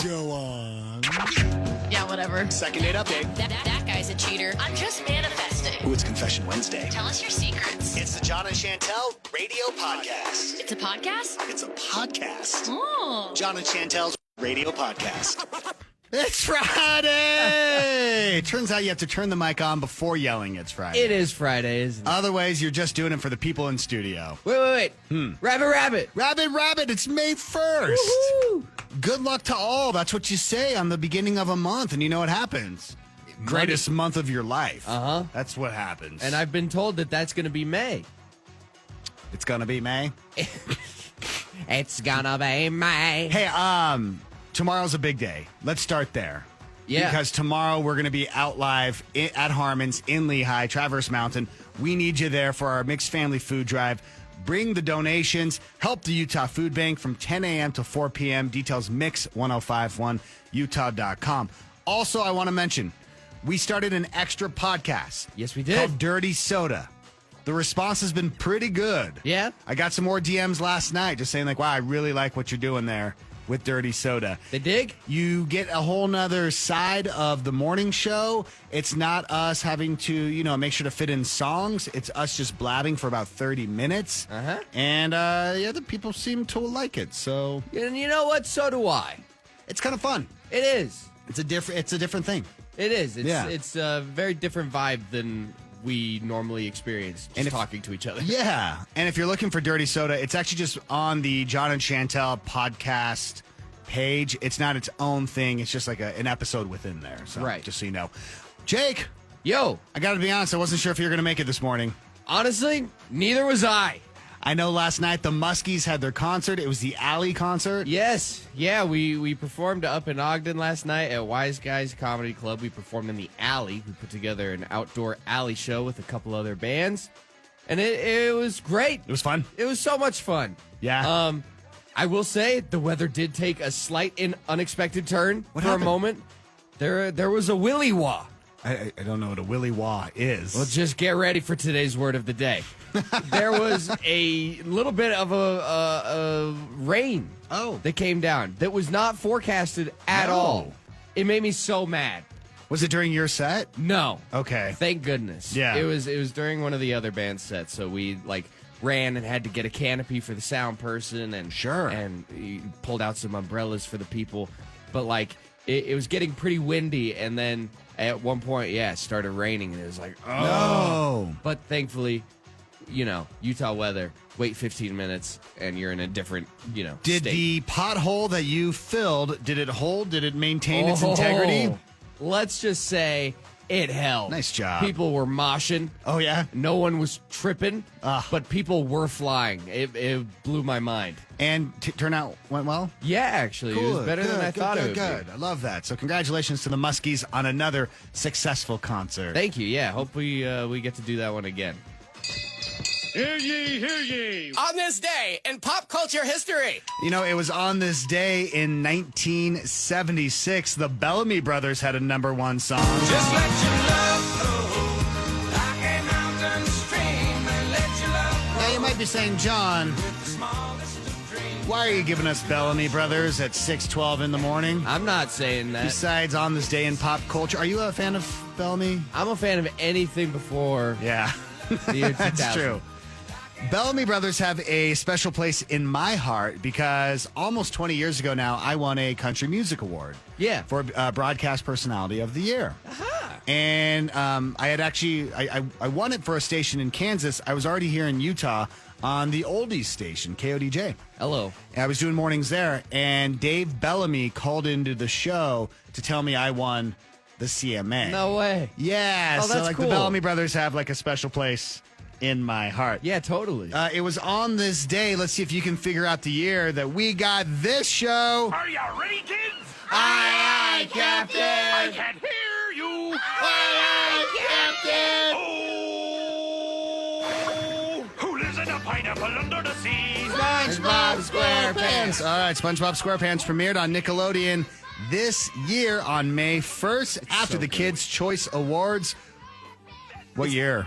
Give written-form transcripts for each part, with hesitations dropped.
Go on. Yeah, whatever. Second date update. That guy's a cheater. I'm just manifesting. Ooh, it's Confession Wednesday. Tell us your secrets. It's the John and Chantel Radio Podcast. It's a podcast? It's a podcast. Oh. John and Chantel's Radio Podcast. It's Friday! Turns out you have to turn the mic on before yelling it's Friday. It is Friday, isn't it? Otherwise, you're just doing it for the people in studio. Wait. Rabbit. Rabbit, it's May 1st. Woo-hoo. Good luck to all. That's what you say on the beginning of a month, and you know what happens. Greatest month of your life. Uh-huh. That's what happens. And I've been told that that's going to be May. It's gonna be May. It's gonna be May. Hey, tomorrow's a big day. Let's start there. Yeah. Because tomorrow we're going to be out live at Harmon's in Lehigh, Traverse Mountain. We need you there for our mixed family food drive. Bring the donations. Help the Utah Food Bank from 10 a.m. to 4 p.m. Details mix1051utah.com. Also, I want to mention, we started an extra podcast. Yes, we did. Called Dirty Soda. The response has been pretty good. Yeah? I got some more DMs last night just saying, like, wow, I really like what you're doing there with Dirty Soda. They dig? You get a whole nother side of the morning show. It's not us having to, make sure to fit in songs. It's us just blabbing for about 30 minutes. Uh-huh. And, the people seem to like it. So And you know what? So do I. it's kind of fun. It is. It's a different thing. It is. Yeah. It's a very different vibe than we normally experience just talking to each other. Yeah. And if you're looking for Dirty Soda, it's actually just on the John and Chantel podcast page. It's not its own thing. It's just like an episode within there. So Right. just so you know. Jake, Yo, I got to be honest. I wasn't sure if you were going to make it this morning. honestly, neither was I. I know last night the Muskies had their concert. It was the Alley concert. Yes. Yeah, we performed up in Ogden last night at Wise Guys Comedy Club. We performed in the Alley. We put together an outdoor alley show with a couple other bands. And it was great. It was fun. It was so much fun. Yeah. I will say the weather did take a slight and unexpected turn What for happened? a moment. There was a willy wah. I don't know what a willy wah is. Well, just get ready for today's word of the day. There was a little bit of a rain that came down that was not forecasted at No. all. It made me so mad. Was it during your set? No. Okay. Thank goodness. Yeah. It was during one of the other band sets, so we ran and had to get a canopy for the sound person and Sure. and pulled out some umbrellas for the people. But it was getting pretty windy, and then at one point, it started raining, and it was like, oh. No. But thankfully, Utah weather, wait 15 minutes, and you're in a different, Did state. the pothole that you filled, did it hold? Did it maintain its integrity? Let's just say it held. Nice job. People were moshing. Oh, yeah? No one was tripping, Ugh. but people were flying. It blew my mind. And turnout went well? Yeah, actually. It was better than I thought it would Good. I love that. So congratulations to the Muskies on another successful concert. be. Thank you. Yeah, hopefully we get to do that one again. Hear ye, hear ye. On this day in pop culture history. It was on this day in 1976, the Bellamy Brothers had a #1 song. Just let your love flow like a mountain stream and let your love Now you might be saying, John, the smallest of dreams. why are you giving us Bellamy Brothers at 6:12 in the morning? I'm not saying that. Besides on this day in pop culture, are you a fan of Bellamy? I'm a fan of anything before Yeah, the year 2000. that's true. Bellamy Brothers have a special place in my heart because almost 20 years ago now, I won a Country Music Award. Yeah. For Broadcast Personality of the Year. And I had actually, I won it for a station in Kansas. I was already here in Utah on the oldies station, KODJ. Hello. I was doing mornings there, and Dave Bellamy called into the show to tell me I won the CMA. No way. Yeah, Oh, so that's the cool. Bellamy Brothers have a special place in my heart. Yeah, totally. It was on this day. Let's see if you can figure out the year that we got this show. Are ya ready, kids? Aye, aye, Captain. I can't hear you. Aye, aye, Captain. Oh, who lives in a pineapple under the sea? SpongeBob SquarePants. All right, SpongeBob SquarePants premiered on Nickelodeon this year on May 1st after the Kids' Choice Awards. What year?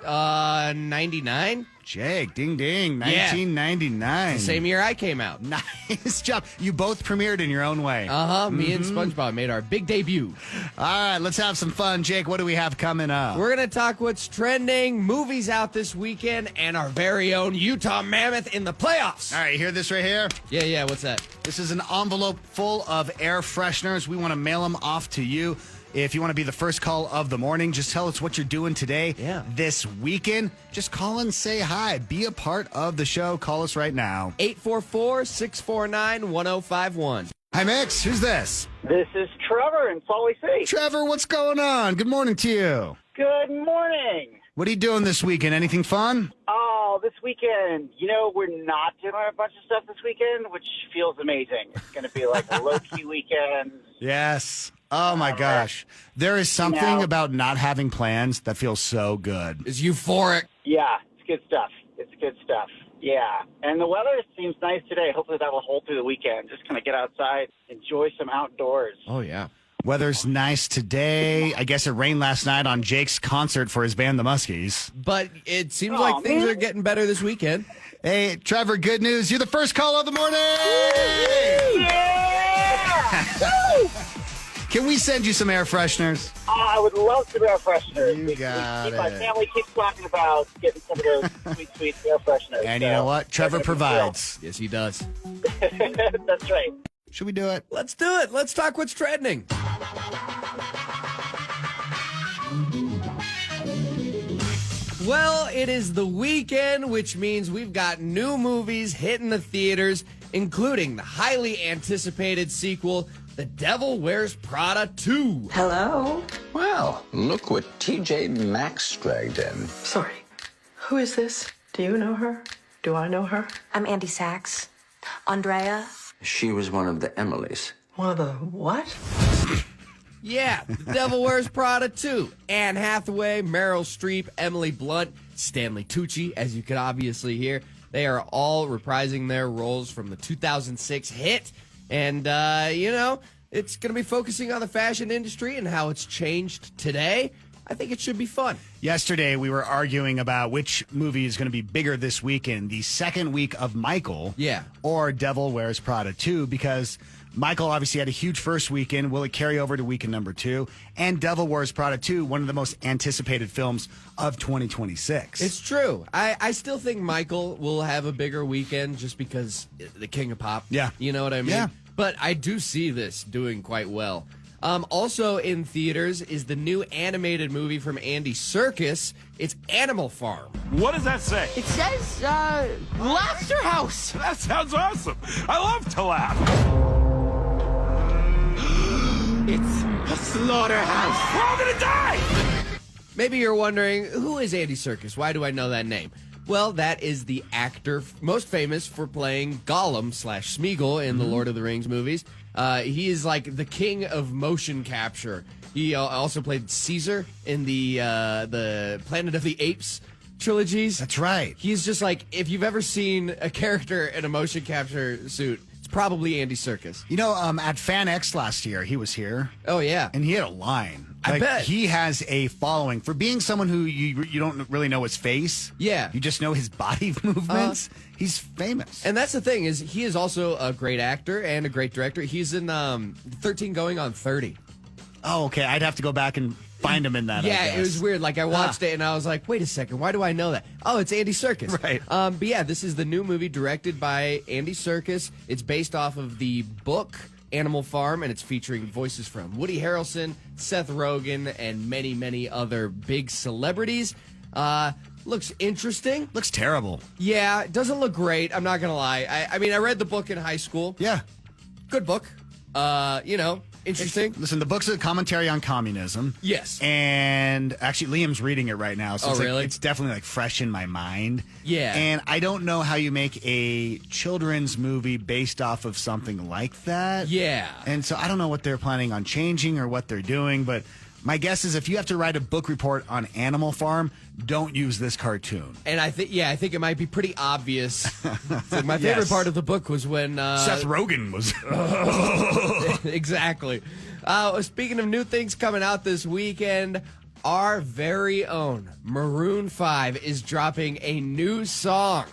99? Jake, ding ding, 1999. Same year I came out. Nice job. You both premiered in your own way. Me and SpongeBob made our big debut. All right, let's have some fun. Jake, what do we have coming up? We're going to talk what's trending, movies out this weekend, and our very own Utah Mammoth in the playoffs. All right, you hear this right here? Yeah, what's that? This is an envelope full of air fresheners. We want to mail them off to you. If you want to be the first call of the morning, just tell us what you're doing today, this weekend. Just call and say hi. Be a part of the show. Call us right now. 844-649-1051. Hi, Mix. Who's this? This is Trevor in Salt Lake City. Trevor, what's going on? Good morning to you. Good morning. What are you doing this weekend? Anything fun? Oh, this weekend, we're not doing a bunch of stuff this weekend, which feels amazing. It's going to be like a low-key weekend. Yes. Oh, my gosh. There is something about not having plans that feels so good. It's euphoric. Yeah, it's good stuff. Yeah. And the weather seems nice today. Hopefully that will hold through the weekend. Just kind of get outside, enjoy some outdoors. Oh, yeah. Weather's nice today. I guess it rained last night on Jake's concert for his band, the Muskies. But it seems like things are getting better this weekend. Hey, Trevor, good news. You're the first call of the morning. Yeah! Can we send you some air fresheners? Oh, I would love some air fresheners. You got My it. family keeps talking about getting some of those sweet air fresheners. And you know what? Trevor provides. Yes, he does. That's right. Should we do it? Let's do it. Let's talk what's trending. Well, it is the weekend, which means we've got new movies hitting the theaters, including the highly anticipated sequel, The Devil Wears Prada 2. Hello? Well, look what TJ Maxx dragged in. Sorry. Who is this? Do you know her? Do I know her? I'm Andy Sachs. Andrea. She was one of the Emilys. One of the what? Yeah, The Devil Wears Prada 2. Anne Hathaway, Meryl Streep, Emily Blunt, Stanley Tucci, as you could obviously hear. They are all reprising their roles from the 2006 hit. And, it's going to be focusing on the fashion industry and how it's changed today. I think it should be fun. Yesterday, we were arguing about which movie is going to be bigger this weekend, the second week of Michael or Devil Wears Prada 2, because Michael obviously had a huge first weekend. Will it carry over to weekend number 2? And Devil Wears Prada 2, one of the most anticipated films of 2026. It's true. I still think Michael will have a bigger weekend just because the king of pop. Yeah. You know what I mean? Yeah. But I do see this doing quite well. Also in theaters is the new animated movie from Andy Serkis. It's Animal Farm. What does that say? It says, Laughter House. That sounds awesome. I love to laugh. It's a slaughterhouse. We're all gonna die! Maybe you're wondering, who is Andy Serkis? Why do I know that name? Well, that is the actor most famous for playing Gollum / Smeagol in the Lord of the Rings movies. He is like the king of motion capture. He also played Caesar in the Planet of the Apes trilogies. That's right. He's just like, if you've ever seen a character in a motion capture suit, it's probably Andy Serkis. You know, at FanX last year, he was here. Oh, yeah. And he had a line. I bet. He has a following. For being someone who you don't really know his face. Yeah. You just know his body movements. He's famous. And that's the thing, is he is also a great actor and a great director. He's in 13 Going on 30. Oh, okay. I'd have to go back and find him in that. Yeah, I guess. it was weird. Like, I watched it and I was like, wait a second, why do I know that? Oh, it's Andy Serkis. Right. But yeah, this is the new movie directed by Andy Serkis. It's based off of the book Animal Farm, and it's featuring voices from Woody Harrelson, Seth Rogen, and many, many other big celebrities. Looks interesting. Looks terrible. Yeah, it doesn't look great. I'm not going to lie. I mean, I read the book in high school. Yeah. Good book. Interesting. Listen, the book's a commentary on communism. Yes. And actually, Liam's reading it right now. So it's really? It's definitely like fresh in my mind. Yeah. And I don't know how you make a children's movie based off of something like that. Yeah. And so I don't know what they're planning on changing or what they're doing, but my guess is if you have to write a book report on Animal Farm, don't use this cartoon. And I think it might be pretty obvious. So my favorite part of the book was when Seth Rogen was. Exactly. Speaking of new things coming out this weekend, Our very own Maroon 5 is dropping a new song.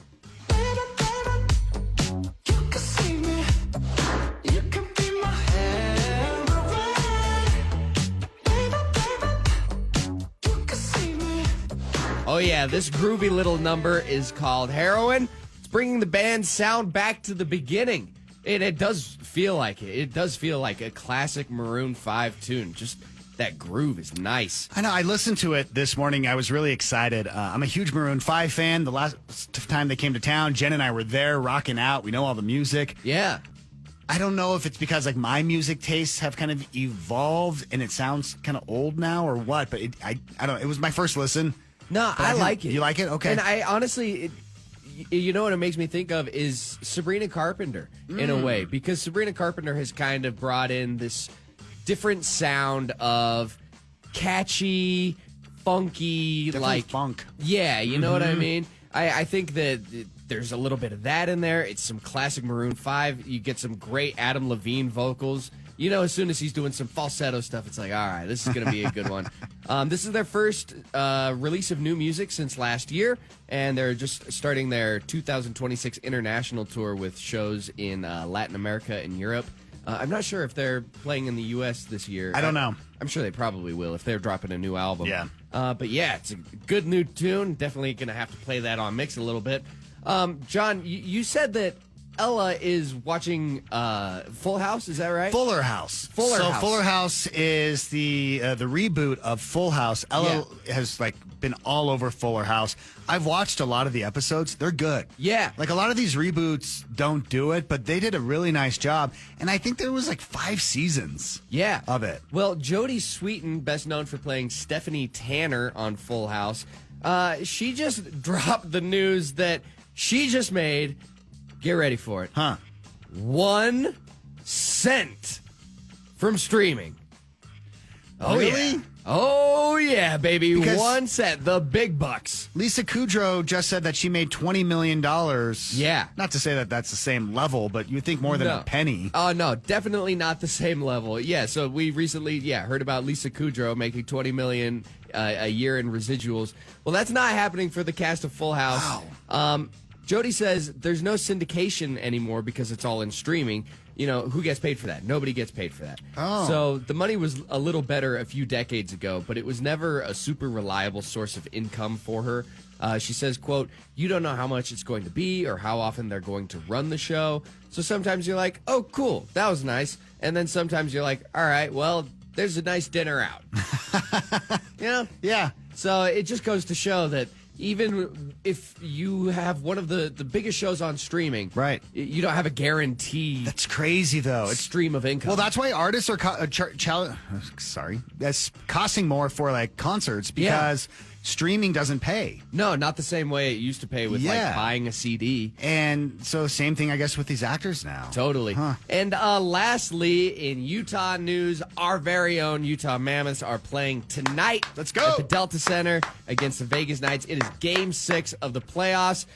Oh yeah, this groovy little number is called Heroin. It's bringing the band's sound back to the beginning. It does feel like it. It does feel like a classic Maroon 5 tune. Just that groove is nice. I know. I listened to it this morning. I was really excited. I'm a huge Maroon 5 fan. The last time they came to town, Jen and I were there rocking out. We know all the music. Yeah. I don't know if it's because like my music tastes have kind of evolved and it sounds kind of old now or what, but I don't know. It was my first listen. No, I like it. You like it? Okay. And I honestly, you know what it makes me think of is Sabrina Carpenter in a way, because Sabrina Carpenter has kind of brought in this different sound of catchy, funky, Definitely like funk. Yeah, you know what I mean? I think that there's a little bit of that in there. It's some classic Maroon 5. You get some great Adam Levine vocals. You know, as soon as he's doing some falsetto stuff, it's like, all right, this is going to be a good one. This is their first release of new music since last year, and they're just starting their 2026 international tour with shows in Latin America and Europe. I'm not sure if they're playing in the U.S. this year. I don't know. I'm sure they probably will if they're dropping a new album. Yeah. But yeah, it's a good new tune. Definitely going to have to play that on Mix a little bit. John, you said that Ella is watching Full House. Is that right? Fuller House. Fuller House is the reboot of Full House. Ella has like been all over Fuller House. I've watched a lot of the episodes. They're good. Yeah. Like a lot of these reboots don't do it, but they did a really nice job. And I think there was like 5 seasons of it. Well, Jodie Sweetin, best known for playing Stephanie Tanner on Full House, she just dropped the news that she just made, get ready for it, 1 cent from streaming. Oh, really? Yeah. Oh, yeah, baby. Because 1 cent. The big bucks. Lisa Kudrow just said that she made $20 million. Yeah. Not to say that that's the same level, but you would think more than a penny. Oh, no, definitely not the same level. Yeah, so we recently, heard about Lisa Kudrow making $20 million a year in residuals. Well, that's not happening for the cast of Full House. Wow. Jody says there's no syndication anymore because it's all in streaming. You know, who gets paid for that? Nobody gets paid for that. Oh. So the money was a little better a few decades ago, but it was never a super reliable source of income for her. She says, quote, you don't know how much it's going to be or how often they're going to run the show. So sometimes you're like, oh, cool, that was nice. And then sometimes you're like, all right, well, there's a nice dinner out. You know? Yeah. So it just goes to show that even if you have one of the biggest shows on streaming, right, you don't have a guarantee. That's crazy, though. It's stream of income. Well, that's why artists are that's costing more for like concerts because streaming doesn't pay. No, not the same way it used to pay with like buying a CD. And so same thing, I guess, with these actors now. Totally. And lastly, in Utah news, our very own Utah Mammoths are playing tonight. Let's go. At the Delta Center against the Vegas Knights. It is Game 6 of the playoffs.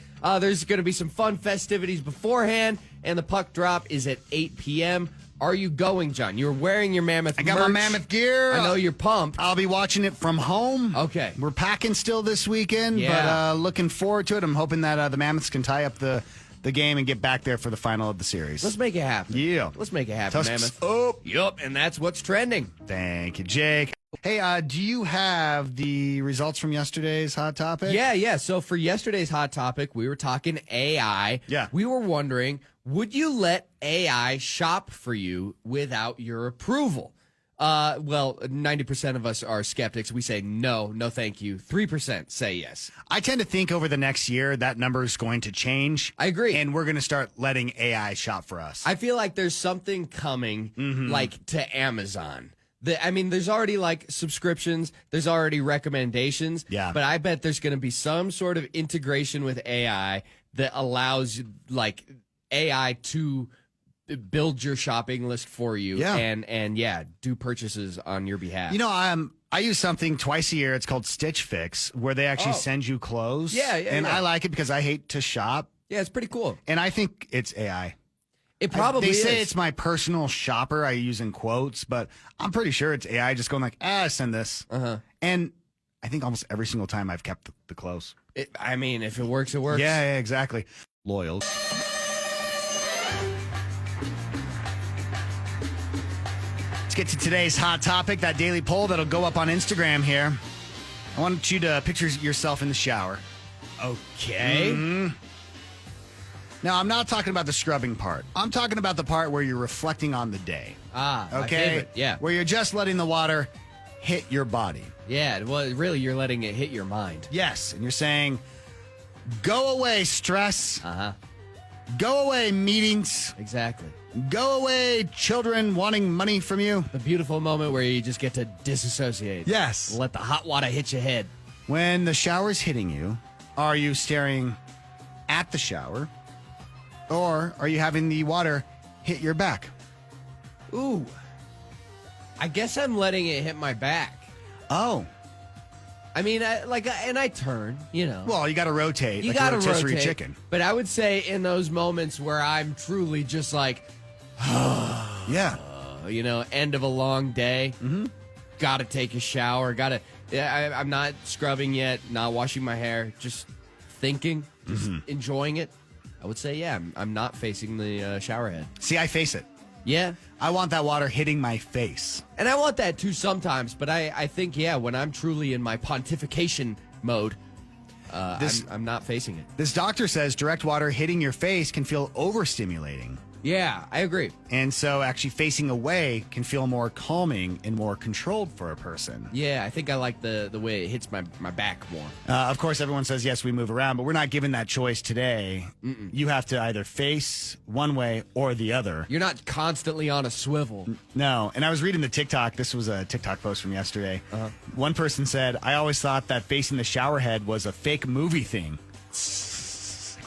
There's going to be some fun festivities beforehand, and the puck drop is at 8 p.m. Are you going, John? You're wearing your Mammoth I got merch. my Mammoth gear. I know you're pumped. I'll be watching it from home. Okay. We're packing still this weekend, but looking forward to it. I'm hoping that the Mammoths can tie up the game and get back there for the final of the series. Let's make it happen. Yeah. Let's make it happen, Tusks Mammoth. up. Yup, and that's what's trending. Thank you, Jake. Hey, do you have the results from yesterday's Hot Topic? Yeah. So for yesterday's Hot Topic, we were talking AI. Yeah. We were wondering, would you let AI shop for you without your approval? Well, 90% of us are skeptics. We say no thank you. 3% say yes. I tend to think over the next year that number is going to change. I agree. And we're going to start letting AI shop for us. I feel like there's something coming like to Amazon. There's already like subscriptions. There's already recommendations. Yeah. But I bet there's going to be some sort of integration with AI that allows like AI to build your shopping list for you and do purchases on your behalf. You know, I use something twice a year. It's called Stitch Fix, where they actually send you clothes. And I like it because I hate to shop. Yeah, it's pretty cool. And I think it's AI. It probably is. They say it's my personal shopper. I use in quotes, but I'm pretty sure it's AI just going like, send this. Uh-huh. And I think almost every single time I've kept the clothes. I mean, if it works, it works. Yeah, exactly. Loyal. Let's get to today's hot topic, that daily poll that'll go up on Instagram here. I want you to picture yourself in the shower. Okay. Now, I'm not talking about the scrubbing part. I'm talking about the part where you're reflecting on the day. My Okay? favorite. Yeah. Where you're just letting the water hit your body. Yeah. Well, really, you're letting it hit your mind. Yes. And you're saying, go away, stress. Go away, meetings. Exactly. Go away, children wanting money from you. The beautiful moment where you just get to disassociate. Yes. Let the hot water hit your head. When the shower's hitting you, are you staring at the shower? Or are you having the water hit your back? Ooh. I guess I'm letting it hit my back. Oh. I mean, I turn, you know. Well, you got to rotate. You like got to a rotisserie rotate. chicken. But I would say in those moments where I'm truly just like, Yeah. you know, end of a long day, got to take a shower, I'm not scrubbing yet, not washing my hair, just thinking, just enjoying it. I would say, yeah, I'm not facing the shower head. See, I face it. Yeah. I want that water hitting my face. And I want that too sometimes, but I think, yeah, when I'm truly in my pontification mode, I'm not facing it. This doctor says direct water hitting your face can feel overstimulating. Yeah, I agree. And so actually facing away can feel more calming and more controlled for a person. Yeah, I think I like the way it hits my back more. Of course, everyone says, yes, we move around, but we're not given that choice today. You have to either face one way or the other. You're not constantly on a swivel. No. And I was reading the TikTok. This was a TikTok post from yesterday. One person said, I always thought that facing the shower head was a fake movie thing.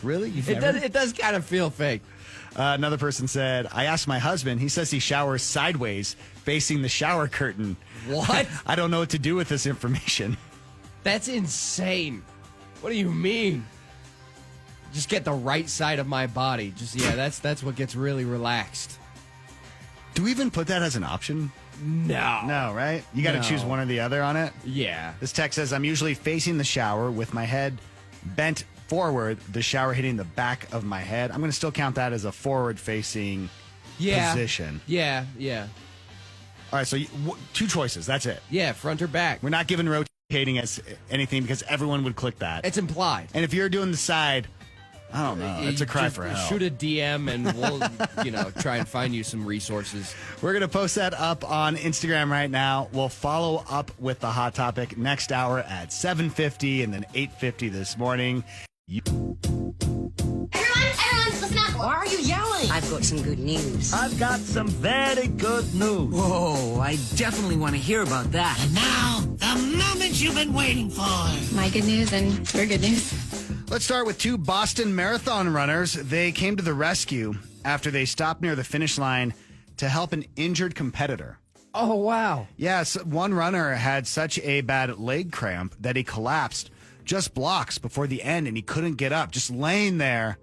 Really? It does kind of feel fake. Another person said, I asked my husband. He says he showers sideways, facing the shower curtain. What? I don't know what to do with this information. That's insane. What do you mean? Just get the right side of my body. That's what gets really relaxed. Do we even put that as an option? No. No, right? You got to choose one or the other on it? Yeah. This text says, I'm usually facing the shower with my head bent forward, the shower hitting the back of my head. I'm going to still count that as a forward-facing position. Yeah. All right, so two choices. That's it. Yeah, front or back. We're not giving rotating as anything because everyone would click that. It's implied. And if you're doing the side, I don't know. It's a cry Just for help. Shoot a DM and we'll, try and find you some resources. We're going to post that up on Instagram right now. We'll follow up with the hot topic next hour at 7:50 and then 8:50 this morning. Everyone, listen up. Why are you yelling? I've got some good news. I've got some very good news. Whoa, I definitely want to hear about that. And now, the moment you've been waiting for. My good news and your good news. Let's start with two Boston Marathon runners. They came to the rescue after they stopped near the finish line to help an injured competitor. Oh, wow. Yes, one runner had such a bad leg cramp that he collapsed just blocks before the end, and he couldn't get up, just laying there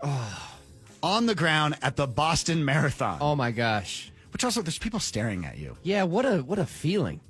on the ground at the Boston Marathon. Oh, my gosh. Which also, there's people staring at you. Yeah, what a feeling.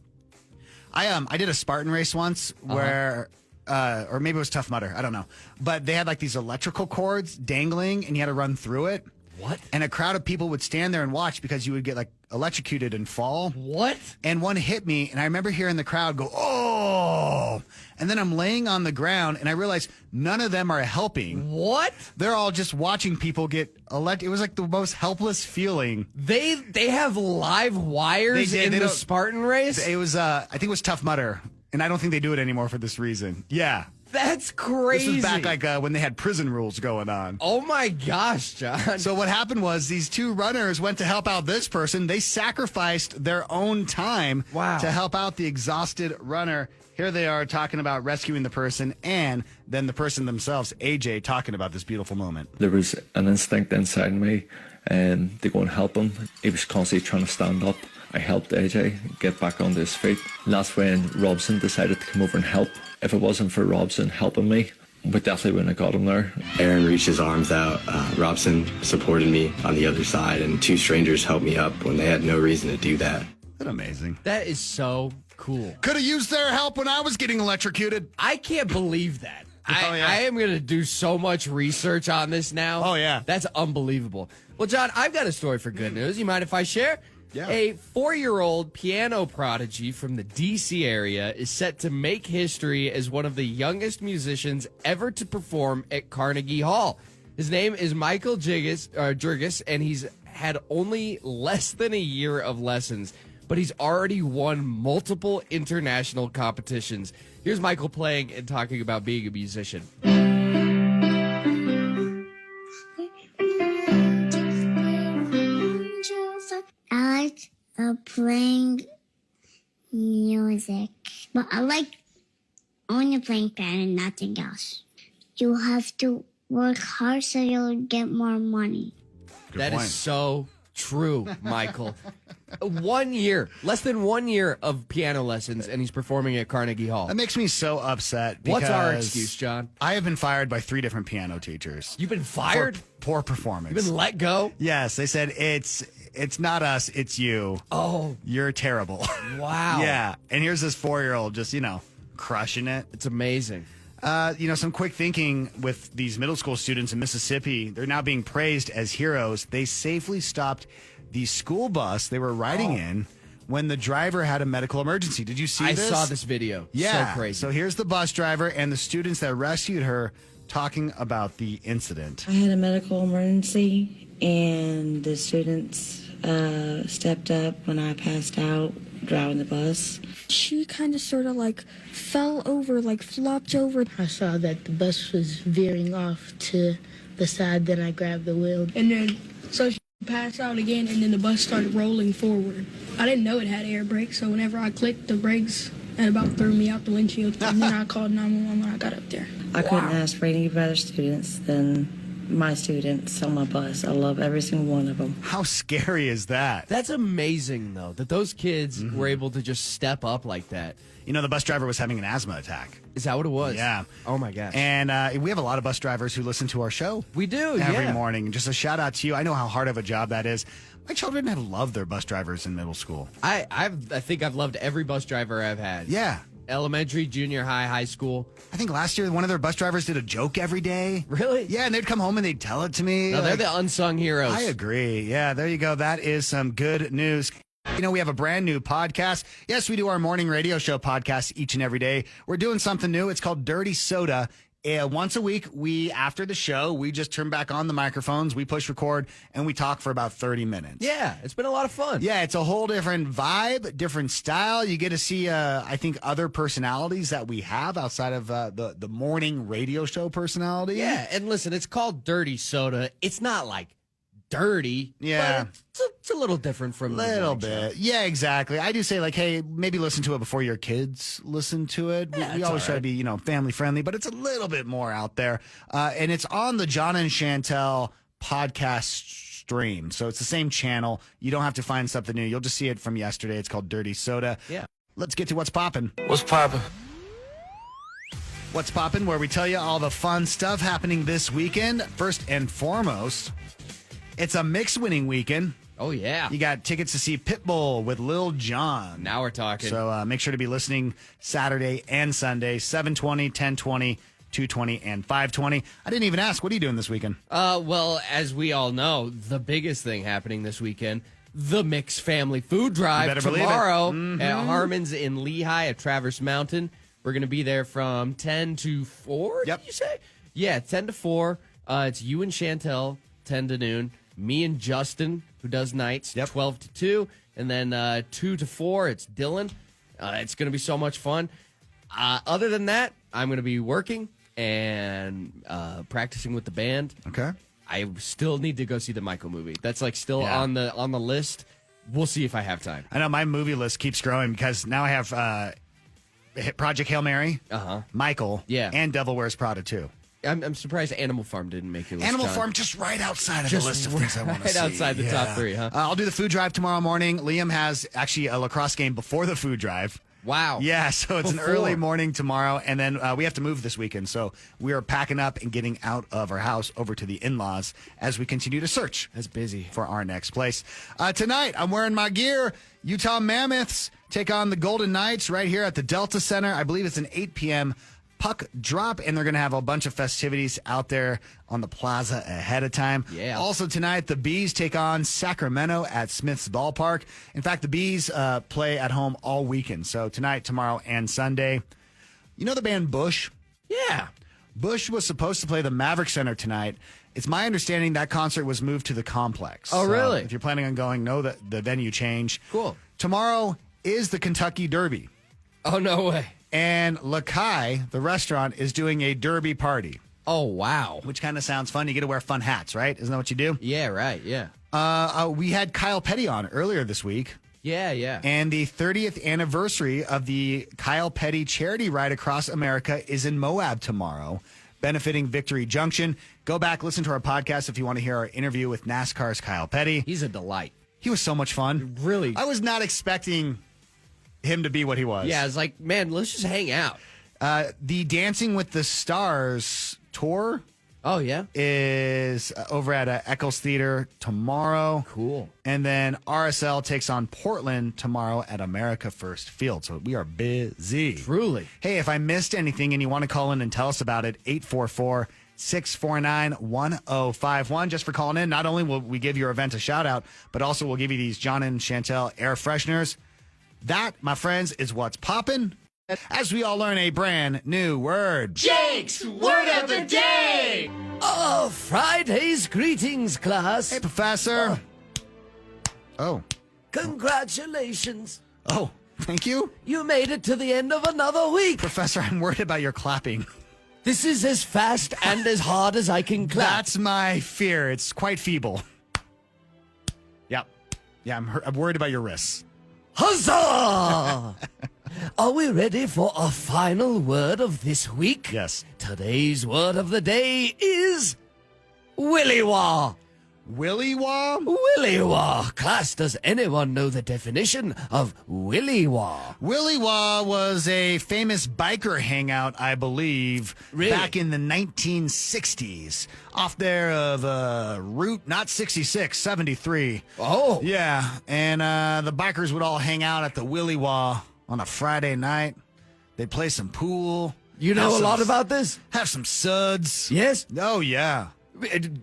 I did a Spartan race once where, or maybe it was Tough Mudder, I don't know. But they had like these electrical cords dangling, and you had to run through it. What? And a crowd of people would stand there and watch because you would get like electrocuted and fall. What? And one hit me, and I remember hearing the crowd go, oh! And then I'm laying on the ground, and I realized none of them are helping. What? They're all just watching people get electrocuted. It was like the most helpless feeling. They have live wires in the Spartan race? It was, I think it was Tough Mudder, and I don't think they do it anymore for this reason. Yeah. That's crazy. This was back like when they had prison rules going on. Oh my gosh, John. So what happened was these two runners went to help out this person. They sacrificed their own time to help out the exhausted runner. Here they are talking about rescuing the person, and then the person themselves, AJ, talking about this beautiful moment. There was an instinct inside me to go and help him. He was constantly trying to stand up. I helped AJ get back onto his feet. And that's when Robson decided to come over and help. If it wasn't for Robson helping me, we definitely wouldn't have got him there. Aaron reached his arms out. Robson supported me on the other side, and two strangers helped me up when they had no reason to do that. Isn't that amazing? That is so Cool. Could have used their help when I was getting electrocuted. I can't believe that. Yeah. I am going to do so much research on this now. Oh, yeah. That's unbelievable. Well, John, I've got a story for good news. You mind if I share? Yeah. A 4-year-old piano prodigy from the D.C. area is set to make history as one of the youngest musicians ever to perform at Carnegie Hall. His name is Michael Jurgis, and he's had only less than a year of lessons, but he's already won multiple international competitions. Here's Michael playing and talking about being a musician. I like playing music, but I like only playing piano and nothing else. You have to work hard so you'll get more money. That is so true, Michael. 1 year, less than 1 year of piano lessons, and he's performing at Carnegie Hall. That makes me so upset. What's our because excuse, John? I have been fired by 3 different piano teachers. You've been fired? For poor performance. You've been let go? Yes, they said it's not us, it's you. Oh. You're terrible. Wow. Yeah, and here's this 4-year-old just, crushing it. It's amazing. Some quick thinking with these middle school students in Mississippi. They're now being praised as heroes. They safely stopped the school bus they were riding in when the driver had a medical emergency. Did you see this? I saw this video. Yeah. So crazy. So here's the bus driver and the students that rescued her talking about the incident. I had a medical emergency, and the students stepped up when I passed out driving the bus. She kind of sort of fell over, flopped over. I saw that the bus was veering off to the side, then I grabbed the wheel. And then, so she passed out again, and then the bus started rolling forward. I didn't know it had air brakes, so whenever I clicked the brakes, it about threw me out the windshield. And then I called 911 when I got up there. I couldn't ask for any better students than my students on my bus. I love every single one of them. How scary is that? That's amazing, though, that those kids were able to just step up like that. The bus driver was having an asthma attack. Is that what it was? Yeah. Oh, my gosh. And we have a lot of bus drivers who listen to our show. We do, every morning. Just a shout out to you. I know how hard of a job that is. My children have loved their bus drivers in middle school. I think I've loved every bus driver I've had. Yeah. Elementary, junior high, high school. I think last year one of their bus drivers did a joke every day. Really? Yeah, and they'd come home and they'd tell it to me. No, they're the unsung heroes. I agree. Yeah, there you go. That is some good news. We have a brand new podcast. Yes, we do our morning radio show podcast each and every day. We're doing something new. It's called Dirty Soda. Once a week, after the show, we just turn back on the microphones, we push record, and we talk for about 30 minutes. Yeah, it's been a lot of fun. Yeah, it's a whole different vibe, different style. You get to see, I think, other personalities that we have outside of the morning radio show personality. Yeah, and listen, it's called Dirty Soda. It's not dirty. Yeah. But it's a little different from a little bit. Yeah, exactly. I do say hey, maybe listen to it before your kids listen to it. Yeah, we always try to be, family friendly, but it's a little bit more out there. And it's on the John and Chantel podcast stream. So it's the same channel. You don't have to find something new. You'll just see it from yesterday. It's called Dirty Soda. Yeah. Let's get to what's poppin'. What's poppin'? What's poppin', where we tell you all the fun stuff happening this weekend. First and foremost, it's a mixed winning weekend. Oh, yeah. You got tickets to see Pitbull with Lil Jon. Now we're talking. So make sure to be listening Saturday and Sunday, 7:20, 10:20, 2:20, and 5:20. I didn't even ask, what are you doing this weekend? Well, as we all know, the biggest thing happening this weekend, the Mix Family Food Drive tomorrow at Harmon's in Lehigh at Traverse Mountain. We're going to be there from 10 to 4, Yep. did you say? Yeah, 10 to 4. It's you and Chantel, 10 to noon. Me and Justin, who does nights, 12 to 2. And then 2 to 4, it's Dylan. It's going to be so much fun. Other than that, I'm going to be working and practicing with the band. Okay. I still need to go see the Michael movie. That's still on the list. We'll see if I have time. I know my movie list keeps growing because now I have Project Hail Mary, Michael, and Devil Wears Prada 2. I'm surprised Animal Farm didn't make your list. Animal John. Farm just right outside of the list of things I want to see. Right outside the top 3, huh? I'll do the food drive tomorrow morning. Liam has actually a lacrosse game before the food drive. Wow. Yeah, so it's an early morning tomorrow, and then we have to move this weekend. So we are packing up and getting out of our house over to the in-laws as we continue to search. That's busy. For our next place. Tonight, I'm wearing my gear. Utah Mammoths take on the Golden Knights right here at the Delta Center. I believe it's an 8 p.m. puck drop, and they're going to have a bunch of festivities out there on the plaza ahead of time. Yeah. Also tonight, the Bees take on Sacramento at Smith's Ballpark. In fact, the Bees play at home all weekend. So tonight, tomorrow, and Sunday. You know the band Bush? Yeah. Bush was supposed to play the Maverick Center tonight. It's my understanding that concert was moved to the Complex. Oh, really? If you're planning on going, know that the venue changed. Cool. Tomorrow is the Kentucky Derby. Oh, no way. And Lakai, the restaurant, is doing a Derby party. Oh, wow. Which kind of sounds fun. You get to wear fun hats, right? Isn't that what you do? Yeah, right. Yeah. We had Kyle Petty on earlier this week. Yeah. And the 30th anniversary of the Kyle Petty charity ride across America is in Moab tomorrow, benefiting Victory Junction. Go back, listen to our podcast if you want to hear our interview with NASCAR's Kyle Petty. He's a delight. He was so much fun. Really? I was not expecting him to be what he was. Yeah, it's like, man, let's just hang out. The Dancing with the Stars tour. Oh, yeah? Is over at Eccles Theater tomorrow. Cool. And then RSL takes on Portland tomorrow at America First Field. So we are busy. Truly. Hey, if I missed anything and you want to call in and tell us about it, 844-649-1051. Just for calling in. Not only will we give your event a shout out, but also we'll give you these John and Chantel air fresheners. That, my friends, is what's popping. As we all learn a brand new word. Jake's Word of the Day! Oh, Friday's greetings, class. Hey, Professor. Oh. Congratulations. Oh, thank you. You made it to the end of another week. Professor, I'm worried about your clapping. This is as fast and as hard as I can clap. That's my fear. It's quite feeble. Yep. Yeah, I'm worried about your wrists. Huzzah! Are we ready for our final word of this week? Yes. Today's word of the day is Willy-wah. Willy-wah? Willy-wah. Class, does anyone know the definition of Willy-wah? Willy-wah was a famous biker hangout, I believe, back in the 1960s. Off there of Route, not 66, 73. Oh. Yeah, and the bikers would all hang out at the Willy-wah on a Friday night. They'd play some pool. You know a lot about this? Have some suds. Yes? Oh, yeah.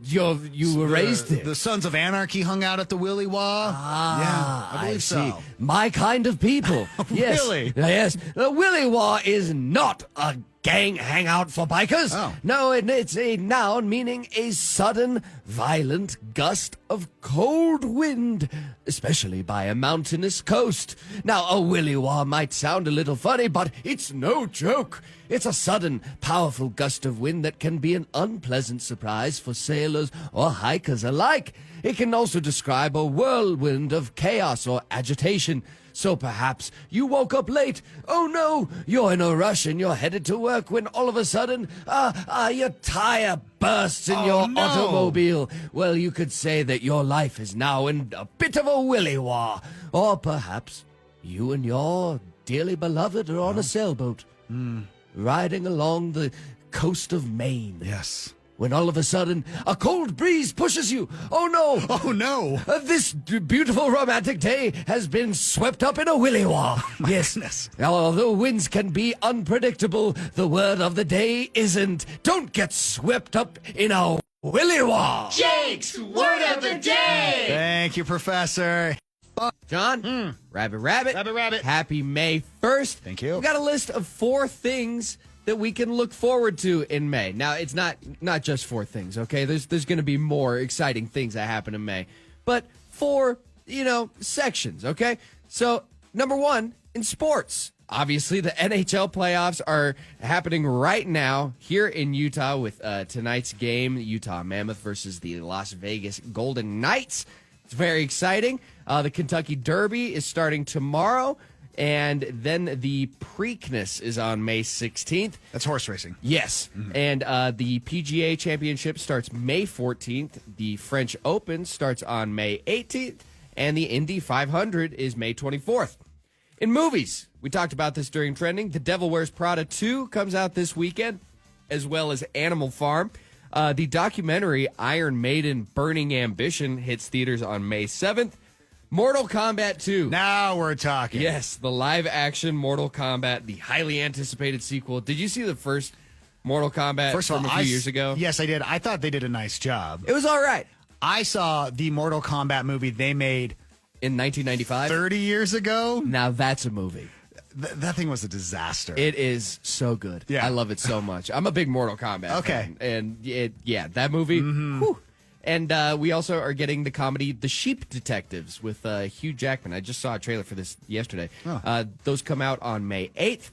You were raised there. The Sons of Anarchy hung out at the Willy-wah. Ah, yeah, I believe so. My kind of people. Yes. Really? Yes. The Willy-wah is not a gang hangout for bikers. Oh. No, it's a noun meaning a sudden, violent gust of cold wind, especially by a mountainous coast. Now, a Willy-wah might sound a little funny, but it's no joke. It's a sudden, powerful gust of wind that can be an unpleasant surprise for sailors or hikers alike. It can also describe a whirlwind of chaos or agitation. So perhaps you woke up late. Oh no, you're in a rush and you're headed to work when all of a sudden, your tire bursts in your automobile. Well, you could say that your life is now in a bit of a willy-wah. Or perhaps you and your dearly beloved are on a sailboat. Riding along the coast of Maine. Yes. When all of a sudden, a cold breeze pushes you. Oh no! Oh no! This beautiful romantic day has been swept up in a willy-wah. Yes. Goodness. Although winds can be unpredictable, the word of the day isn't. Don't get swept up in a willy-wah. Jake's Word of the Day! Thank you, Professor. John, Rabbit. Happy May 1st. Thank you. We got a list of 4 things that we can look forward to in May. Now, it's not just 4 things, okay? There's going to be more exciting things that happen in May. But 4, sections, okay? So, number 1, in sports. Obviously, the NHL playoffs are happening right now here in Utah with tonight's game, Utah Mammoth versus the Las Vegas Golden Knights. It's very exciting. The Kentucky Derby is starting tomorrow, and then the Preakness is on May 16th. That's horse racing. Yes, and the PGA Championship starts May 14th. The French Open starts on May 18th, and the Indy 500 is May 24th. In movies, we talked about this during Trending. The Devil Wears Prada 2 comes out this weekend, as well as Animal Farm. The documentary Iron Maiden Burning Ambition hits theaters on May 7th. Mortal Kombat 2. Now we're talking. Yes, the live-action Mortal Kombat, the highly anticipated sequel. Did you see the first Mortal Kombat from a few years ago? Yes, I did. I thought they did a nice job. It was all right. I saw the Mortal Kombat movie they made in 1995, 30 years ago. Now that's a movie. That thing was a disaster. It is so good. Yeah. I love it so much. I'm a big Mortal Kombat fan. And that movie. Whew. And we also are getting the comedy The Sheep Detectives with Hugh Jackman. I just saw a trailer for this yesterday. Oh. Those come out on May 8th.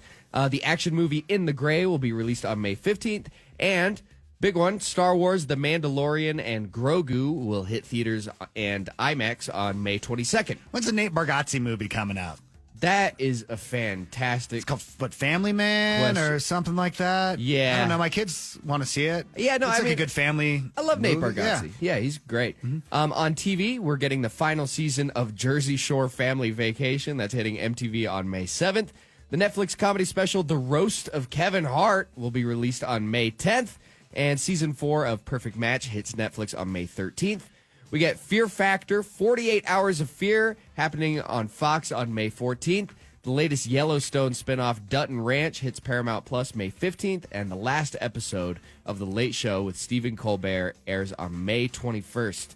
The action movie In the Gray will be released on May 15th. And big one, Star Wars The Mandalorian and Grogu will hit theaters and IMAX on May 22nd. When's the Nate Bargatze movie coming out? That is a fantastic... It's called, Family Man or something like that? Yeah. I don't know. My kids want to see it. Yeah, no, it's I mean, a good family I love Nate movie. Bargatze. Yeah, he's great. On TV, we're getting the final season of Jersey Shore Family Vacation. That's hitting MTV on May 7th. The Netflix comedy special The Roast of Kevin Hart will be released on May 10th. And season 4 of Perfect Match hits Netflix on May 13th. We get Fear Factor, 48 Hours of Fear, happening on Fox on May 14th. The latest Yellowstone spinoff, Dutton Ranch, hits Paramount Plus May 15th. And the last episode of The Late Show with Stephen Colbert airs on May 21st.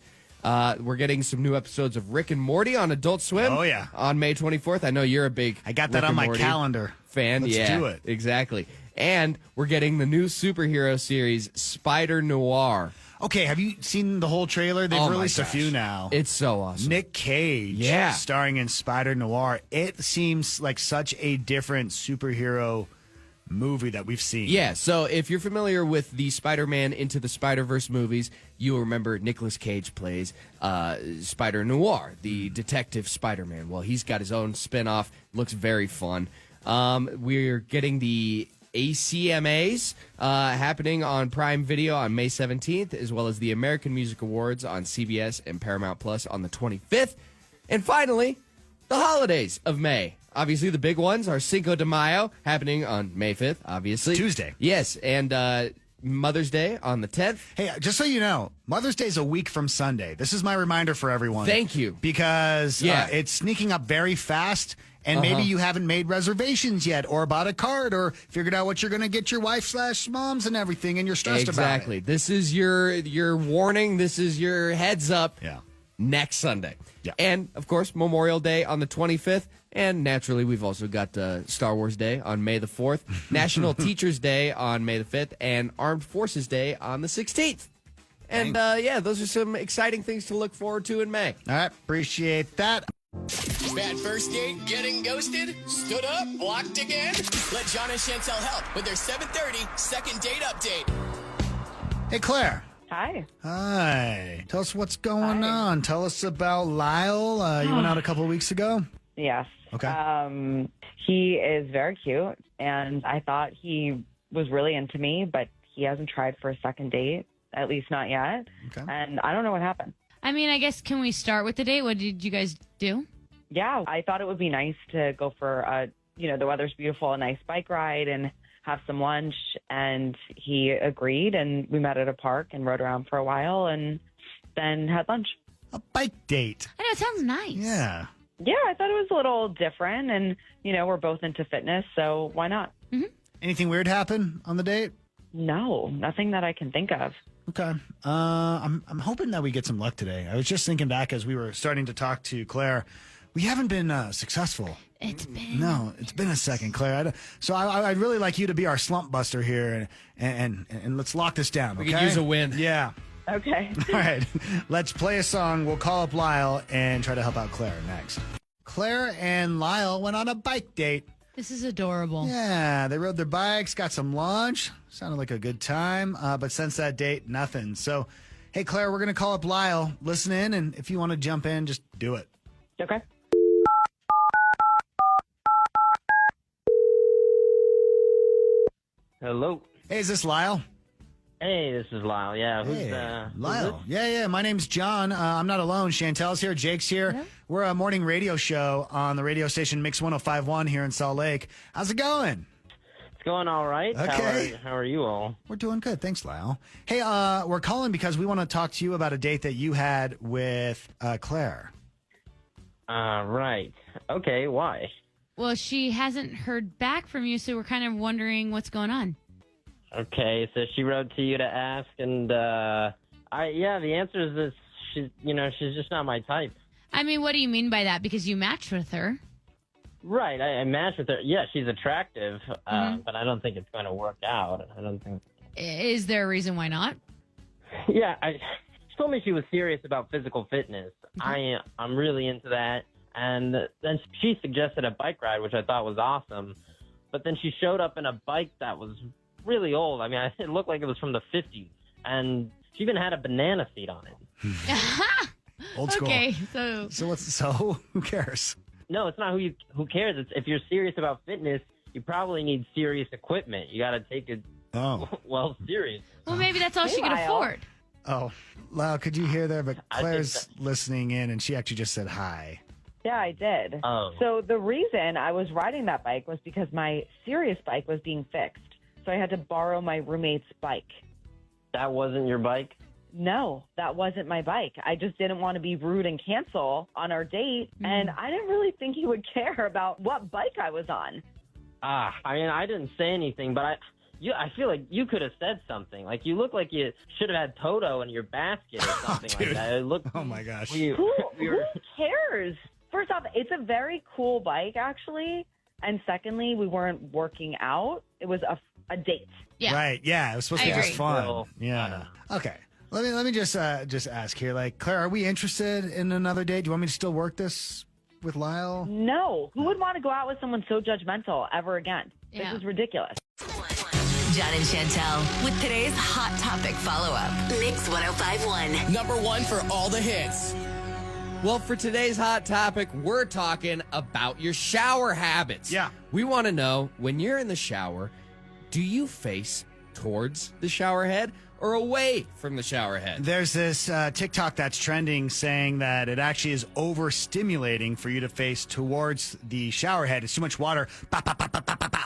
We're getting some new episodes of Rick and Morty on Adult Swim. Oh, yeah. On May 24th. I know you're a big I got that Rick on my and Morty calendar. fan. Let's do it. Exactly. And we're getting the new superhero series, Spider Noir. Okay, have you seen the whole trailer? They've Oh my released a gosh. few now. It's so awesome. Nick Cage, starring in Spider Noir. It seems like such a different superhero movie that we've seen. Yeah, so if you're familiar with the Spider-Man Into the Spider-Verse movies, you'll remember Nicolas Cage plays Spider Noir, the detective Spider-Man. Well, he's got his own spin-off. Looks very fun. We're getting the ACMAs happening on Prime Video on May 17th, as well as the American Music Awards on CBS and Paramount Plus on the 25th. And finally, the holidays of May. Obviously, the big ones are Cinco de Mayo, happening on May 5th, obviously. Tuesday. Yes, and Mother's Day on the 10th. Hey, just so you know, Mother's Day is a week from Sunday. This is my reminder for everyone. Thank you. Because it's sneaking up very fast. And maybe you haven't made reservations yet or bought a card or figured out what you're going to get your wife/moms and everything, and you're stressed about it. Exactly. This is your warning. This is your heads up. Yeah. Next Sunday. Yeah. And, of course, Memorial Day on the 25th. And, naturally, we've also got Star Wars Day on May the 4th, National Teachers Day on May the 5th, and Armed Forces Day on the 16th. And, those are some exciting things to look forward to in May. All right. Appreciate that. Bad first date, getting ghosted, stood up, blocked again? Let John and Chantel help with their 7:30 second date update. Hey, Claire. Hi. Hi. Tell us what's going on. Tell us about Lyle. You went out a couple of weeks ago? Yes. Okay. He is very cute, and I thought he was really into me, but he hasn't tried for a second date, at least not yet. Okay. And I don't know what happened. I mean, I guess, can we start with the date? What did you guys do? Yeah, I thought it would be nice to go for the weather's beautiful, a nice bike ride and have some lunch. And he agreed, and we met at a park and rode around for a while and then had lunch. A bike date. I know, it sounds nice. Yeah. Yeah, I thought it was a little different, and, we're both into fitness, so why not? Mm-hmm. Anything weird happen on the date? No, nothing that I can think of. Okay. I'm hoping that we get some luck today. I was just thinking back as we were starting to talk to Claire. We haven't been successful. It's been. No, it's been a second, Claire. So I'd really like you to be our slump buster here, and let's lock this down, okay? We could use a win. Yeah. Okay. All right. Let's play a song. We'll call up Lyle and try to help out Claire next. Claire and Lyle went on a bike date. This is adorable. Yeah, they rode their bikes, got some lunch. Sounded like a good time. But since that date, nothing. So, hey, Claire, we're going to call up Lyle. Listen in, and if you want to jump in, just do it. Okay. Hello. Hey, is this Lyle? Hey, this is Lyle. Yeah, who's Lyle. Who's Yeah. My name's John. I'm not alone. Chantel's here. Jake's here. Yeah. We're a morning radio show on the radio station Mix 105.1 here in Salt Lake. How's it going? It's going all right. Okay. How are you all? We're doing good. Thanks, Lyle. Hey, we're calling because we want to talk to you about a date that you had with Claire. Right. Okay, why? Well, she hasn't heard back from you, so we're kind of wondering what's going on. Okay, so she wrote to you to ask, and the answer is that she's just not my type. I mean, what do you mean by that? Because you matched with her. Right, I matched with her. Yeah, she's attractive, but I don't think it's going to work out. I don't think. Is there a reason why not? Yeah, she told me she was serious about physical fitness. I'm really into that. And then she suggested a bike ride, which I thought was awesome. But then she showed up in a bike that was really old. I mean, it looked like it was from the 50s. And she even had a banana seat on it. Old school. Okay, so who cares? No, it's not who cares. It's if you're serious about fitness, you probably need serious equipment. You got to take it serious. Well, maybe that's all she could afford. Oh, Lau, could you hear there? But Claire's listening in, and she actually just said hi. Yeah, I did. Oh. So the reason I was riding that bike was because my serious bike was being fixed. So I had to borrow my roommate's bike. That wasn't your bike? No, that wasn't my bike. I just didn't want to be rude and cancel on our date. And I didn't really think he would care about what bike I was on. I mean, I didn't say anything, but I feel like you could have said something. Like, you look like you should have had Toto in your basket or something like that. It looked, oh, my gosh. Who cares? First off, it's a very cool bike, actually. And secondly, we weren't working out. It was a date. Yeah. Right. Yeah. It was supposed to be just fun. Well, yeah. Okay. Let me just ask here. Like, Claire, are we interested in another date? Do you want me to still work this with Lyle? No. Who would want to go out with someone so judgmental ever again? Yeah. This is ridiculous. John and Chantel with today's Hot Topic follow-up. Mix 105.1. Number one for all the hits. Well, for today's Hot Topic, we're talking about your shower habits. Yeah. We want to know, when you're in the shower, do you face towards the shower head or away from the shower head? There's this TikTok that's trending saying that it actually is overstimulating for you to face towards the shower head. It's too much water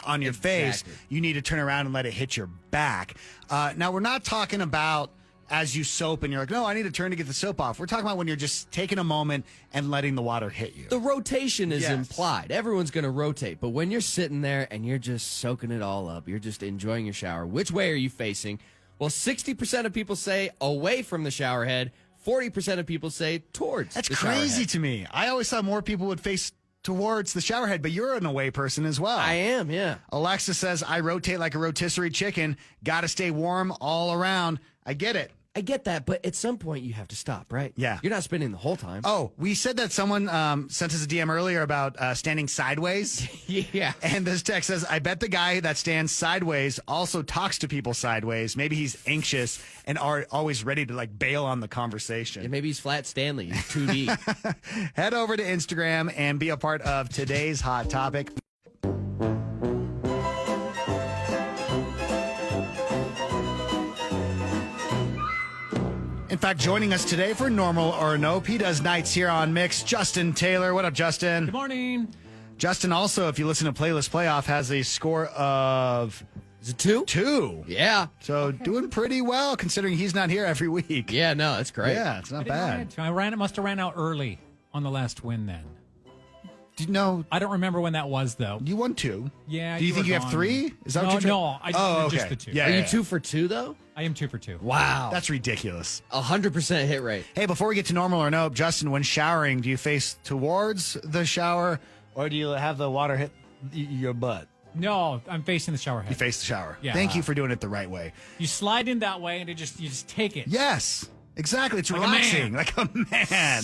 on your face. You need to turn around and let it hit your back. Now, we're not talking about as you soap and you're like, no, I need to turn to get the soap off. We're talking about when you're just taking a moment and letting the water hit you. The rotation is implied. Everyone's going to rotate. But when you're sitting there and you're just soaking it all up, you're just enjoying your shower, which way are you facing? Well, 60% of people say away from the shower head. 40% of people say towards That's the shower head. crazy to me. I always thought more people would face towards the shower head, but you're an away person as well. I am, yeah. Alexa says, I rotate like a rotisserie chicken. Got to stay warm all around. I get it. I get that, but at some point you have to stop, right? Yeah. You're not spinning the whole time. Oh, we said that someone sent us a DM earlier about standing sideways. Yeah. And this text says, I bet the guy that stands sideways also talks to people sideways. Maybe he's anxious and are always ready to like bail on the conversation. Yeah, maybe he's Flat Stanley. He's 2D. Head over to Instagram and be a part of today's Hot Topic. In fact, joining us today for Normal or Nope, he does nights here on Mix, Justin Taylor. What up, Justin? Good morning. Justin also, if you listen to Playlist Playoff, has a score of... Is it 2? 2. Yeah. So doing pretty well, considering he's not here every week. Yeah, no, that's great. Yeah, it's not bad. I must have ran out early on the last win then. No, I don't remember when that was, though. You won 2. Yeah. Do you think were you have gone. 3? Is that no, what you're no, I just did just the 2. Yeah, Are you yeah. 2 for 2, though? I am 2 for 2. Wow. That's ridiculous. 100% hit rate. Hey, before we get to Normal or Nope, Justin, when showering, do you face towards the shower or do you have the water hit your butt? No, I'm facing the shower head. You face the shower. Yeah. Thank you for doing it the right way. You slide in that way and you just take it. Yes. Exactly. It's Like a relaxing. man. Like a man.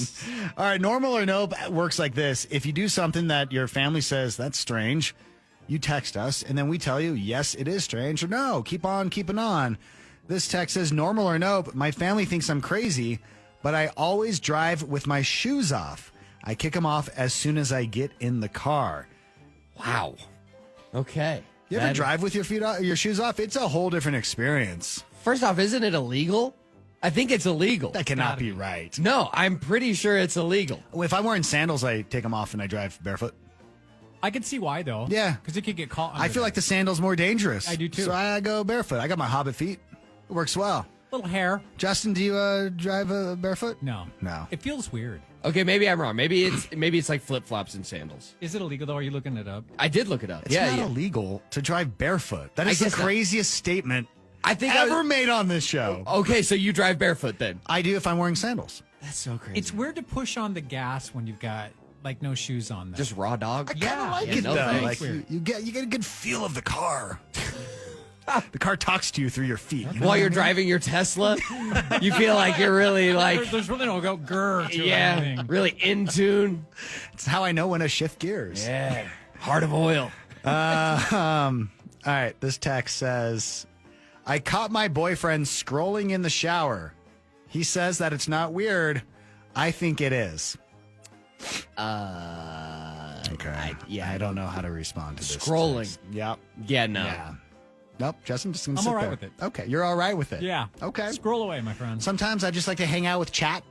All right. Normal or Nope works like this. If you do something that your family says, that's strange, you text us, and then we tell you, yes, it is strange, or no, keep on keeping on. This text says, normal or nope, my family thinks I'm crazy, but I always drive with my shoes off. I kick them off as soon as I get in the car. Wow. Okay. You ever drive with your shoes off? It's a whole different experience. First off, isn't it illegal? I think it's illegal. That cannot be right. No, I'm pretty sure it's illegal. If I'm wearing sandals, I take them off and I drive barefoot. I can see why, though. Yeah. Because it could get caught. I feel like the sandal's more dangerous. I do, too. So I go barefoot. I got my Hobbit feet. It works well. Little hair. Justin, do you drive barefoot? No. No. It feels weird. Okay, maybe I'm wrong. Maybe it's like flip flops and sandals. Is it illegal though? Are you looking it up? I did look it up. It's not illegal to drive barefoot. That is the craziest statement I think ever made on this show. Okay, so you drive barefoot then? I do if I'm wearing sandals. That's so crazy. It's weird to push on the gas when you've got like no shoes on. Though. Just raw dog. I kind of like it though. Like you get a good feel of the car. The car talks to you through your feet. You know While you're driving your Tesla, you feel like you're really like there's really no grr to anything. really in tune. It's how I know when to shift gears. Yeah, heart of oil. All right, this text says, I caught my boyfriend scrolling in the shower. He says that it's not weird. I think it is. Okay. I don't know how to respond to this. Scrolling. Text. Yep. Yeah, no. Yeah. Nope, Justin, just gonna I'm sit all right there. with it. Okay, you're all right with it. Yeah. Okay. Scroll away, my friend. Sometimes I just like to hang out with Chat.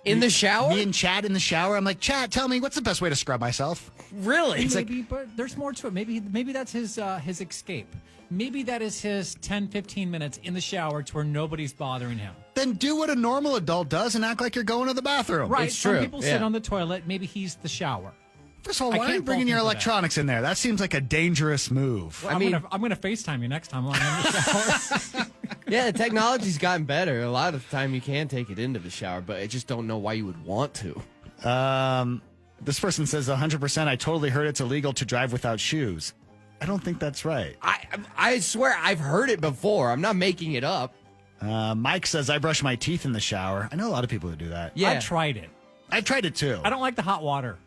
In the shower? Me and Chat in the shower. I'm like, Chat, tell me, what's the best way to scrub myself? Really? It's Maybe, but there's more to it. Maybe that's his escape. Maybe that is his 10, 15 minutes in the shower to where nobody's bothering him. Then do what a normal adult does and act like you're going to the bathroom. Right. It's Some true. people sit on the toilet. Maybe he's the shower. First of all, I why are you can't bringing fault your him for that. electronics in there? That seems like a dangerous move. Well, I'm gonna FaceTime you next time while I'm in the shower. Yeah, the technology's gotten better. A lot of the time you can take it into the shower, but I just don't know why you would want to. This person says 100%. I totally heard it's illegal to drive without shoes. I don't think that's right. I swear I've heard it before. I'm not making it up. Mike says I brush my teeth in the shower. I know a lot of people who do that. Yeah. I tried it. I've tried it too. I don't like the hot water.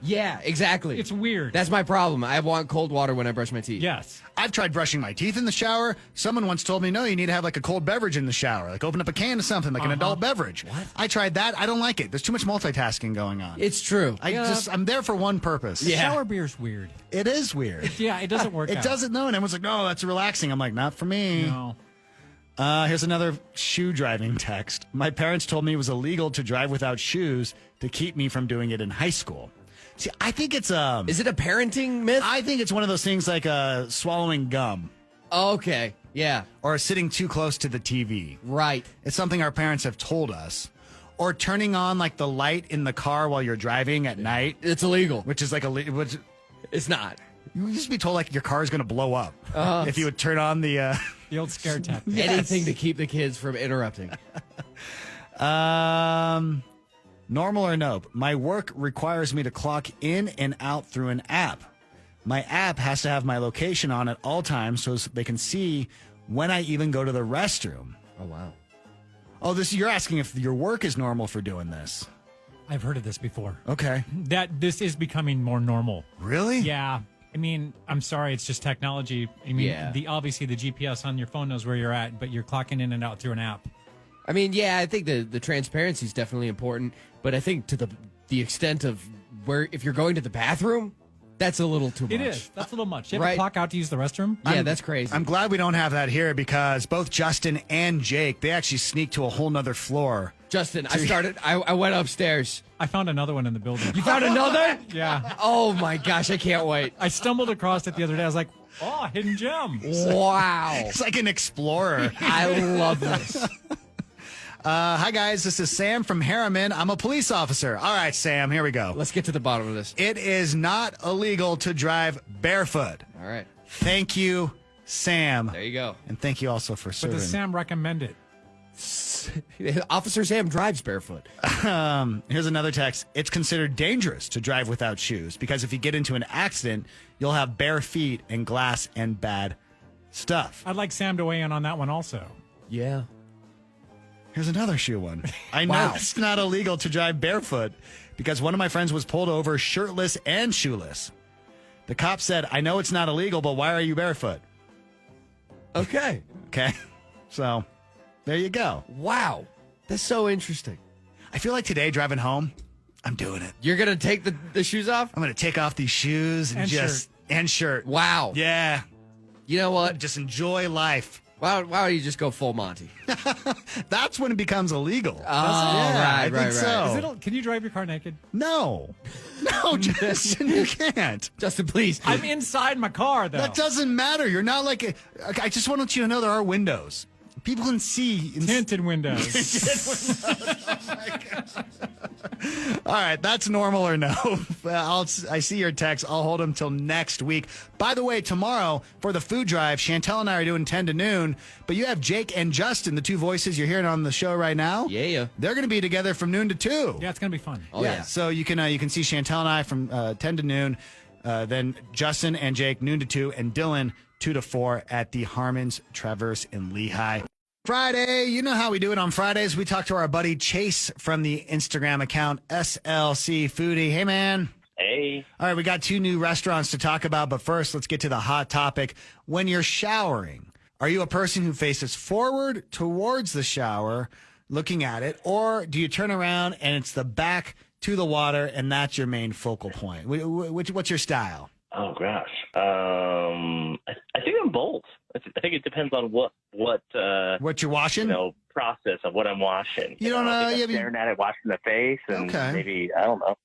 Yeah, exactly. It's weird. That's my problem. I want cold water when I brush my teeth. Yes. I've tried brushing my teeth in the shower. Someone once told me, no, you need to have like a cold beverage in the shower. Like open up a can of something, like an adult beverage. What? I tried that. I don't like it. There's too much multitasking going on. It's true. I'm there for one purpose. Yeah. Shower beer's weird. It is weird. Yeah, it doesn't work It out. doesn't know. And everyone's like, no, that's relaxing. I'm like, not for me. No. Here's another shoe driving text. My parents told me it was illegal to drive without shoes to keep me from doing it in high school. See, I think it's Is it a parenting myth? I think it's one of those things like swallowing gum Okay. Yeah. or sitting too close to the TV. Right. It's something our parents have told us. Or turning on like the light in the car while you're driving at night, It's illegal. which is like which It's not. you used to be told like your car is going to blow up if you would turn on the. The old scare tactic. Anything to keep the kids from interrupting. Normal or no? My work requires me to clock in and out through an app. My app has to have my location on at all times so they can see when I even go to the restroom. Oh, wow. Oh, you're asking if your work is normal for doing this. I've heard of this before. Okay. That this is becoming more normal. Really? Yeah. I mean, I'm sorry, it's just technology. I mean, Yeah. obviously the GPS on your phone knows where you're at, but you're clocking in and out through an app. I mean, yeah, I think the transparency is definitely important, but I think to the extent of where if you're going to the bathroom, that's a little too much. It is. That's a little much. You have Right. to clock out to use the restroom? Yeah, that's crazy. I'm glad we don't have that here because both Justin and Jake, they actually sneak to a whole nother floor. Justin, I went upstairs. I found another one in the building. You found another? Yeah. Oh my gosh, I can't wait. I stumbled across it the other day. I was like, oh, hidden gem. Wow. It's like an explorer. I love this. Hi, guys. This is Sam from Harriman. I'm a police officer. All right, Sam, here we go. Let's get to the bottom of this. It is not illegal to drive barefoot. All right. Thank you, Sam. There you go. And thank you also for But serving. does Sam recommend it? Officer Sam drives barefoot. Here's another text. It's considered dangerous to drive without shoes because if you get into an accident, you'll have bare feet and glass and bad stuff. I'd like Sam to weigh in on that one also. Yeah. Here's another shoe one. I know Wow. it's not illegal to drive barefoot because one of my friends was pulled over shirtless and shoeless. The cop said, I know it's not illegal, but why are you barefoot? Okay. Okay. So there you go. Wow. That's so interesting. I feel like today driving home, I'm doing it. You're going to take the shoes off? I'm going to take off these shoes and shirt. Wow. Yeah. You know what? Just enjoy life. Why don't you just go full Monty? That's when it becomes illegal. Oh, right, I think so. Is it, can you drive your car naked? No. No, Justin, you can't. Justin, please. I'm inside my car, though. That doesn't matter. You're not like I just want you to know there are windows. People can see. Tinted windows. All right, that's normal or no? I see your text. I'll hold them till next week. By the way, tomorrow for the food drive, Chantel and I are doing 10 to noon, but you have Jake and Justin, the two voices you're hearing on the show right now. Yeah. They're going to be together from noon to 2. Yeah, it's going to be fun. Oh, yeah. So you can see Chantel and I from 10 to noon, then Justin and Jake noon to 2, and Dylan 2 to 4 at the Harmons Traverse in Lehigh. Friday, you know how we do it on Fridays. We talk to our buddy Chase from the Instagram account SLC Foodie. Hey, man. Hey. All right, we got 2 new restaurants to talk about, but first, let's get to the hot topic. When you're showering, are you a person who faces forward towards the shower, looking at it, or do you turn around and it's the back to the water and that's your main focal point? What's your style? Oh gosh. I think I'm both. I think it depends on what you're washing. Process of what I'm washing. You don't know. I'm staring at it, washing the face, and maybe I don't know.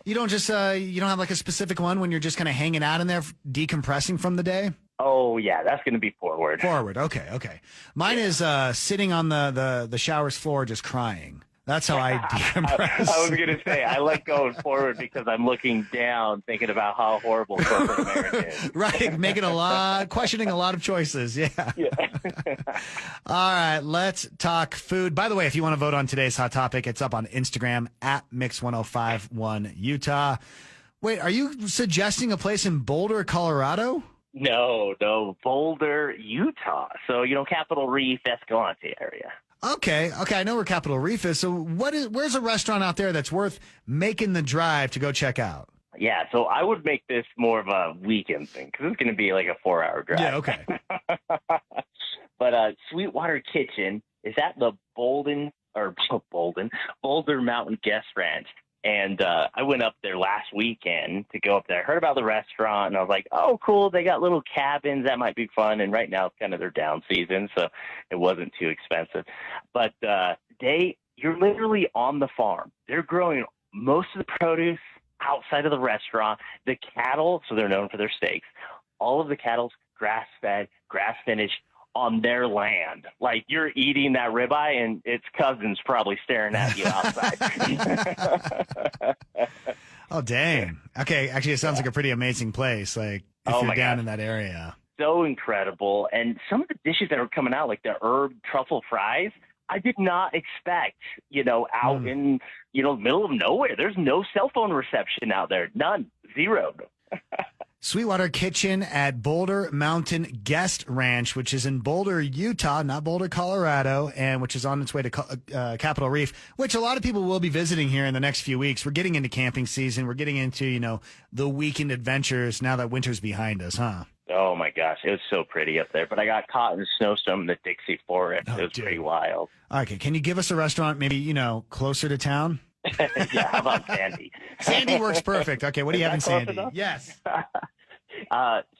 You don't just you don't have like a specific one when you're just kind of hanging out in there, decompressing from the day. Oh yeah, that's going to be forward. Forward. Okay. Mine is sitting on the shower's floor, just crying. That's how I decompress. I was going to say, I like going forward because I'm looking down, thinking about how horrible corporate America is. Right, questioning a lot of choices. Yeah. All right, let's talk food. By the way, if you want to vote on today's hot topic, it's up on Instagram at Mix1051 Utah. Wait, are you suggesting a place in Boulder, Colorado? No, Boulder, Utah. So, Capitol Reef, Escalante area. Okay. I know where Capitol Reef is. So where's a restaurant out there that's worth making the drive to go check out? Yeah, so I would make this more of a weekend thing because it's going to be like a 4-hour drive. Yeah, okay. But Sweetwater Kitchen is at the Boulder Mountain Guest Ranch. And I went up there last weekend to go up there. I heard about the restaurant, and I was like, oh, cool. They got little cabins. That might be fun. And right now it's kind of their down season, so it wasn't too expensive. But you're literally on the farm. They're growing most of the produce outside of the restaurant. The cattle, so they're known for their steaks, all of the cattle's grass-fed, grass-finished, on their land. Like you're eating that ribeye and its cousin's probably staring at you outside. Oh, dang. Okay. Actually, it sounds like a pretty amazing place. Like if you're down in that area. So incredible. And some of the dishes that are coming out, like the herb truffle fries, I did not expect, out in, the middle of nowhere. There's no cell phone reception out there. None. Zero. Sweetwater Kitchen at Boulder Mountain Guest Ranch, which is in Boulder, Utah, not Boulder, Colorado, and which is on its way to Capitol Reef, which a lot of people will be visiting here in the next few weeks. We're getting into camping season. We're getting into, the weekend adventures now that winter's behind us, huh? Oh, my gosh. It was so pretty up there. But I got caught in a snowstorm in the Dixie Forest. It was pretty wild. Okay. Can you give us a restaurant maybe, closer to town? Yeah, how about Sandy? Sandy works perfect. Okay, what do you have in Sandy? Enough? Yes.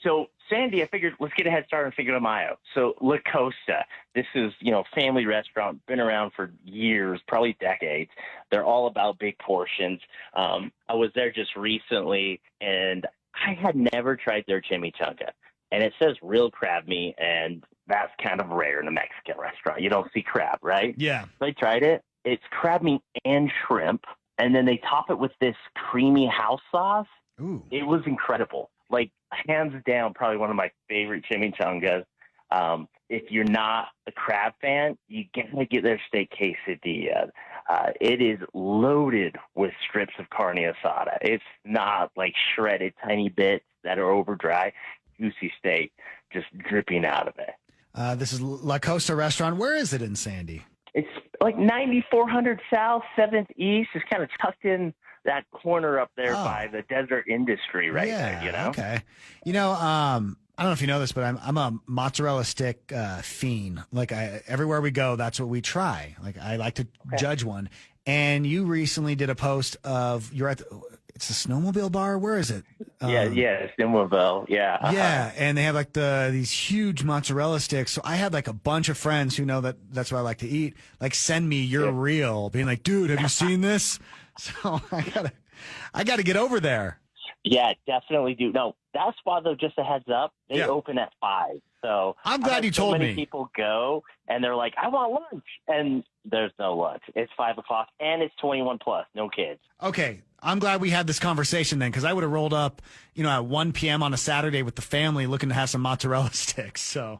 So Sandy, I figured let's get a head start on Cinco de Mayo. So La Costa, this is, family restaurant, been around for years, probably decades. They're all about big portions. I was there just recently, and I had never tried their chimichanga. And it says real crab meat, and that's kind of rare in a Mexican restaurant. You don't see crab, right? Yeah. So I tried it. It's crab meat and shrimp, and then they top it with this creamy house sauce. Ooh. It was incredible. Like, hands down, probably one of my favorite chimichangas. If you're not a crab fan, you gotta get their steak quesadilla. It is loaded with strips of carne asada. It's not like shredded tiny bits that are over dry. Juicy steak just dripping out of it. This is La Costa Restaurant. Where is it in Sandy? It's like 9400 South, 7th East. It's kind of tucked in that corner up there by the desert industry there, Okay. I don't know if you know this, but I'm a mozzarella stick fiend. Like everywhere we go, that's what we try. Like I like to judge one. And you recently did a post of you're at it's a snowmobile bar. Where is it? Snowmobile. Yeah. Yeah, and they have like these huge mozzarella sticks. So I had like a bunch of friends who know that's what I like to eat. Like send me your reel, being like, dude, have you seen this? So I gotta get over there. Yeah, definitely do. No, That spot, though, just a heads up, they open at 5. So I'm glad you so told many me. people go, and they're like, I want lunch. And there's no lunch. It's 5 o'clock, and it's 21 plus, no kids. Okay, I'm glad we had this conversation then, because I would have rolled up, at 1 p.m. on a Saturday with the family looking to have some mozzarella sticks. So,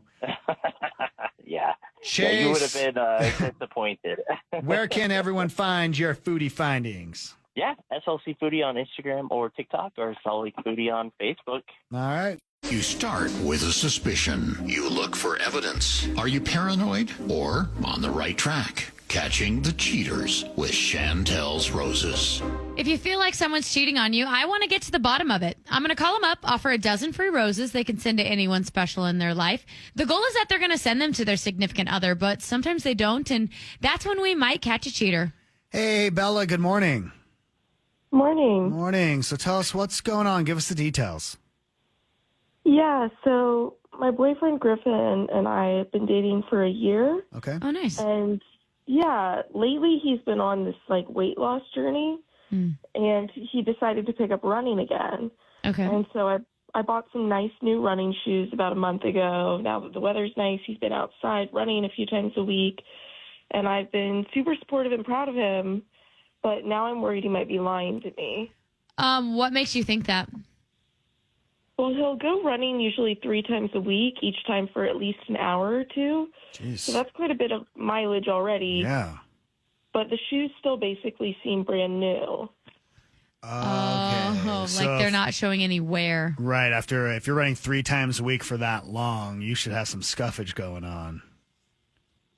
Yeah. Chase, Yeah, you would have been disappointed. where can everyone find your foodie findings? Yeah, SLC Foodie on Instagram or TikTok, or SLC Foodie on Facebook. All right. You start with a suspicion. You look for evidence. Are you paranoid or on the right track? Catching the cheaters with Chantel's Roses. If you feel like someone's cheating on you, I want to get to the bottom of it. I'm going to call them up, offer a dozen free roses they can send to anyone special in their life. The goal is that they're going to send them to their significant other, but sometimes they don't, and that's when we might catch a cheater. Hey, Bella, good morning. Morning. Morning. So tell us what's going on. Give us the details. Yeah, so my boyfriend Griffin and I have been dating for a year. Okay. Oh, nice. And yeah, lately he's been on this weight loss journey, and he decided to pick up running again. Okay. And so I bought some nice new running shoes about a month ago. Now that the weather's nice, he's been outside running a few times a week, and I've been super supportive and proud of him. But now I'm worried he might be lying to me. What makes you think that? Well, he'll go running usually 3 times a week, each time for at least an hour or 2. Jeez. So that's quite a bit of mileage already. Yeah. But the shoes still basically seem brand new. Oh, So like they're not showing any wear. Right. If you're running 3 times a week for that long, you should have some scuffage going on.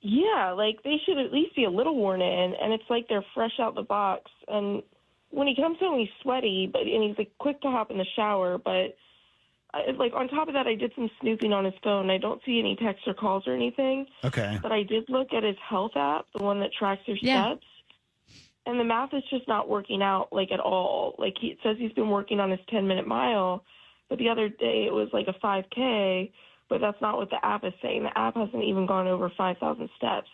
Yeah, they should at least be a little worn in, and it's like they're fresh out the box. And when he comes home, he's sweaty, and he's quick to hop in the shower. But on top of that, I did some snooping on his phone. I don't see any texts or calls or anything. Okay. But I did look at his health app, the one that tracks your steps, and the math is just not working out at all. It says he's been working on his 10-minute mile, but the other day it was a 5K. But that's not what the app is saying. The app hasn't even gone over 5,000 steps.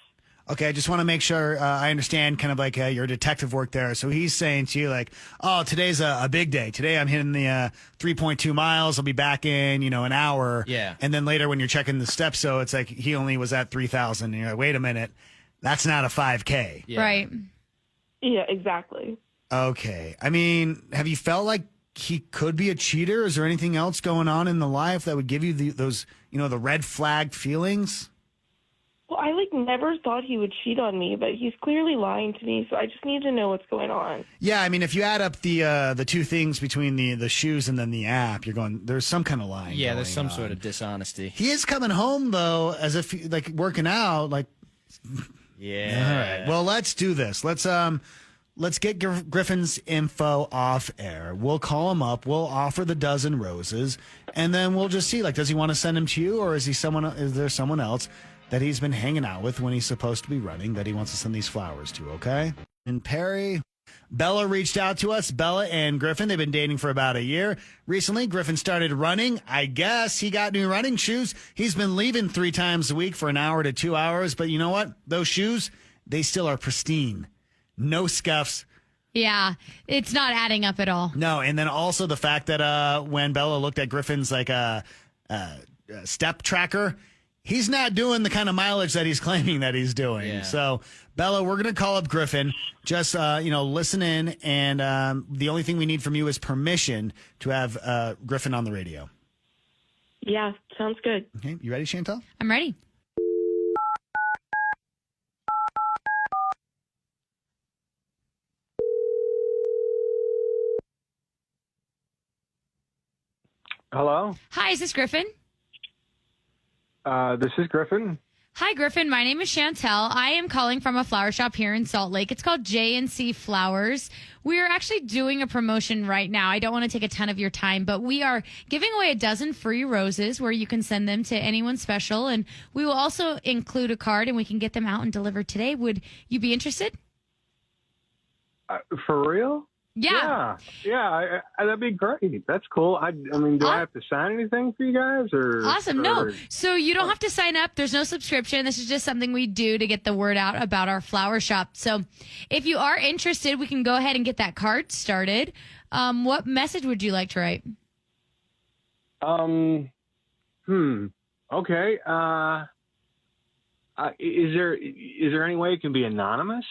Okay, I just want to make sure I understand kind of your detective work there. So he's saying to you oh, today's a big day. Today I'm hitting the 3.2 miles. I'll be back in, an hour. Yeah. And then later when you're checking the steps, so it's he only was at 3,000. And you're like, wait a minute, that's not a 5K. Yeah. Right. Yeah, exactly. Okay. I mean, have you felt like he could be a cheater? Is there anything else going on in the life that would give you those, the red flag feelings? Well, I never thought he would cheat on me, but he's clearly lying to me, so I just need to know what's going on. Yeah, I mean, if you add up the 2 things between the shoes and then the app, you're going, there's some kind of lying. Yeah, there's some on. sort of dishonesty. He is coming home though, as if working out. Yeah. All right. Well, let's do this. Let's get Griffin's info off air. We'll call him up. We'll offer the dozen roses, and then we'll just see. Does he want to send them to you, or is there someone else that he's been hanging out with when he's supposed to be running that he wants to send these flowers to? Okay. And Perry, Bella reached out to us. Bella and Griffin, they've been dating for about a year. Recently, Griffin started running. I guess he got new running shoes. He's been leaving 3 times a week for an hour to 2 hours. But you know what? Those shoes, they still are pristine. No scuffs. Yeah, it's not adding up at all. No, and then also the fact that when Bella looked at Griffin's step tracker, he's not doing the kind of mileage that he's claiming that he's doing. Yeah. So, Bella, we're going to call up Griffin. Just, listen in, and the only thing we need from you is permission to have Griffin on the radio. Yeah, sounds good. Okay, you ready, Chantel? I'm ready. Hello? Hi, is this Griffin? This is Griffin. Hi, Griffin. My name is Chantel. I am calling from a flower shop here in Salt Lake. It's called J&C Flowers. We are actually doing a promotion right now. I don't want to take a ton of your time, but we are giving away a dozen free roses where you can send them to anyone special. And we will also include a card and we can get them out and delivered today. Would you be interested? For real? Yeah. Yeah, that'd be great. That's cool. I mean, do I have to sign anything for you guys? Awesome. No. So you don't have to sign up. There's no subscription. This is just something we do to get the word out about our flower shop. So if you are interested, we can go ahead and get that card started. What message would you like to write? Okay. Is there any way it can be anonymous?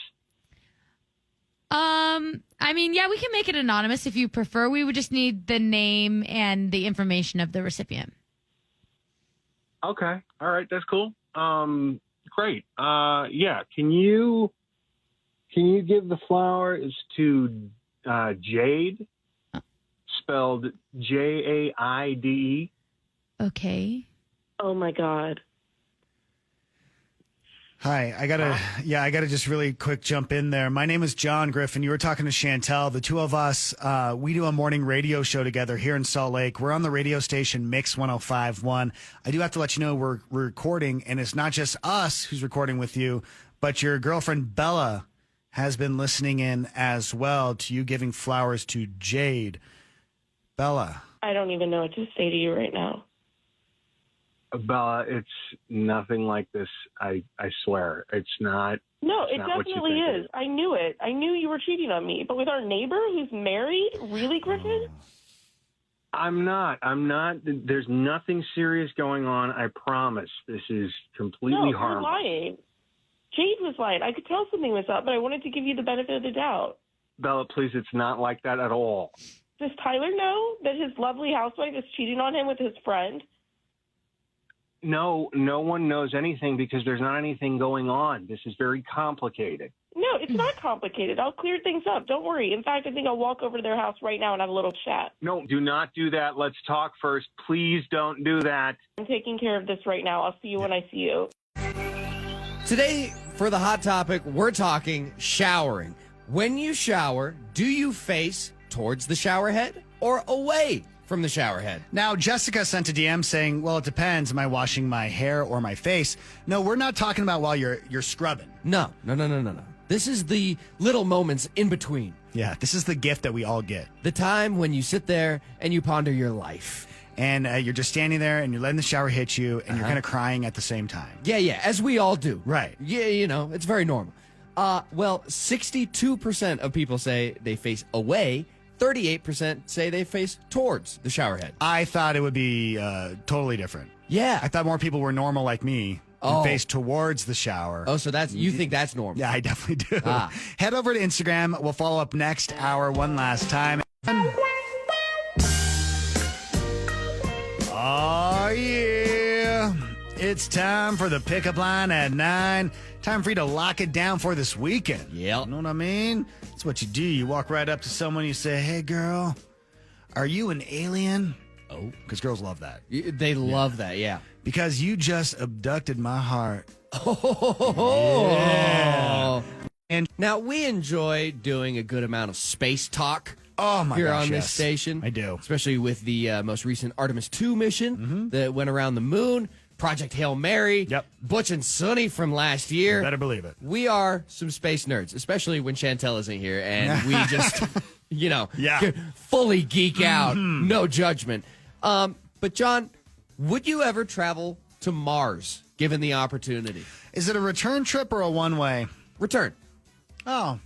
I mean, yeah, we can make it anonymous if you prefer. We would just need the name and the information of the recipient. Okay. All right. That's cool. Great. Yeah. Can you give the flowers to Jade, spelled Jaide? Okay. Oh my God. Hi, I gotta just really quick jump in there. My name is John Griffin. You were talking to Chantel. The two of us, we do a morning radio show together here in Salt Lake. We're on the radio station Mix 105.1. I do have to let you know we're recording, and it's not just us who's recording with you, but your girlfriend Bella has been listening in as well to you giving flowers to Jade. Bella. I don't even know what to say to you right now. Bella, it's nothing like this. I swear. It's not. No, it not what you definitely think it is. I knew it. I knew you were cheating on me. But with our neighbor who's married? Really, Griffin? I'm not. There's nothing serious going on. I promise. This is completely No, harmless. you're lying. Jade was lying. I could tell something was up, but I wanted to give you the benefit of the doubt. Bella, please, it's not like that at all. Does Tyler know that his lovely housewife is cheating on him with his friend? No one knows anything because there's not anything going on. This is very complicated. No, it's not complicated. I'll clear things up. Don't worry. In fact, I think I'll walk over to their house right now and have a little chat. No, do not do that. Let's talk first. Please don't do that. I'm taking care of this right now. I'll see you when I see you. Today, for the hot topic, we're talking showering. When you shower, do you face towards the shower head or away from the shower head? Now, Jessica sent a DM saying, well, it depends. Am I washing my hair or my face? No, we're not talking about while you're scrubbing. No. This is the little moments in between. Yeah, this is the gift that we all get. The time when you sit there and you ponder your life. And you're just standing there and you're letting the shower hit you and you're kind of crying at the same time. Yeah, as we all do. Right. Yeah, it's very normal. Well, 62% of people say they face away. 38% say they face towards the shower head. I thought it would be totally different. Yeah. I thought more people were normal like me and face towards the shower. Oh, so you think that's normal? Yeah, I definitely do. Head over to Instagram. We'll follow up next hour one last time. Oh, yeah. It's time for the pickup line at 9. Time for you to lock it down for this weekend. Yeah. You know what I mean? That's what you do. You walk right up to someone, you say, hey, girl, are you an alien? Oh, because girls love that. They love that, yeah. Because you just abducted my heart. Oh. Yeah. And now we enjoy doing a good amount of space talk. Oh my here gosh, on this yes. station. I do. Especially with the most recent Artemis 2 mission that went around the moon. Project Hail Mary. Yep. Butch and Sunny from last year. You better believe it. We are some space nerds, especially when Chantel isn't here and we just, fully geek out. No judgment. But John, would you ever travel to Mars given the opportunity? Is it a return trip or a one-way? Return. Oh.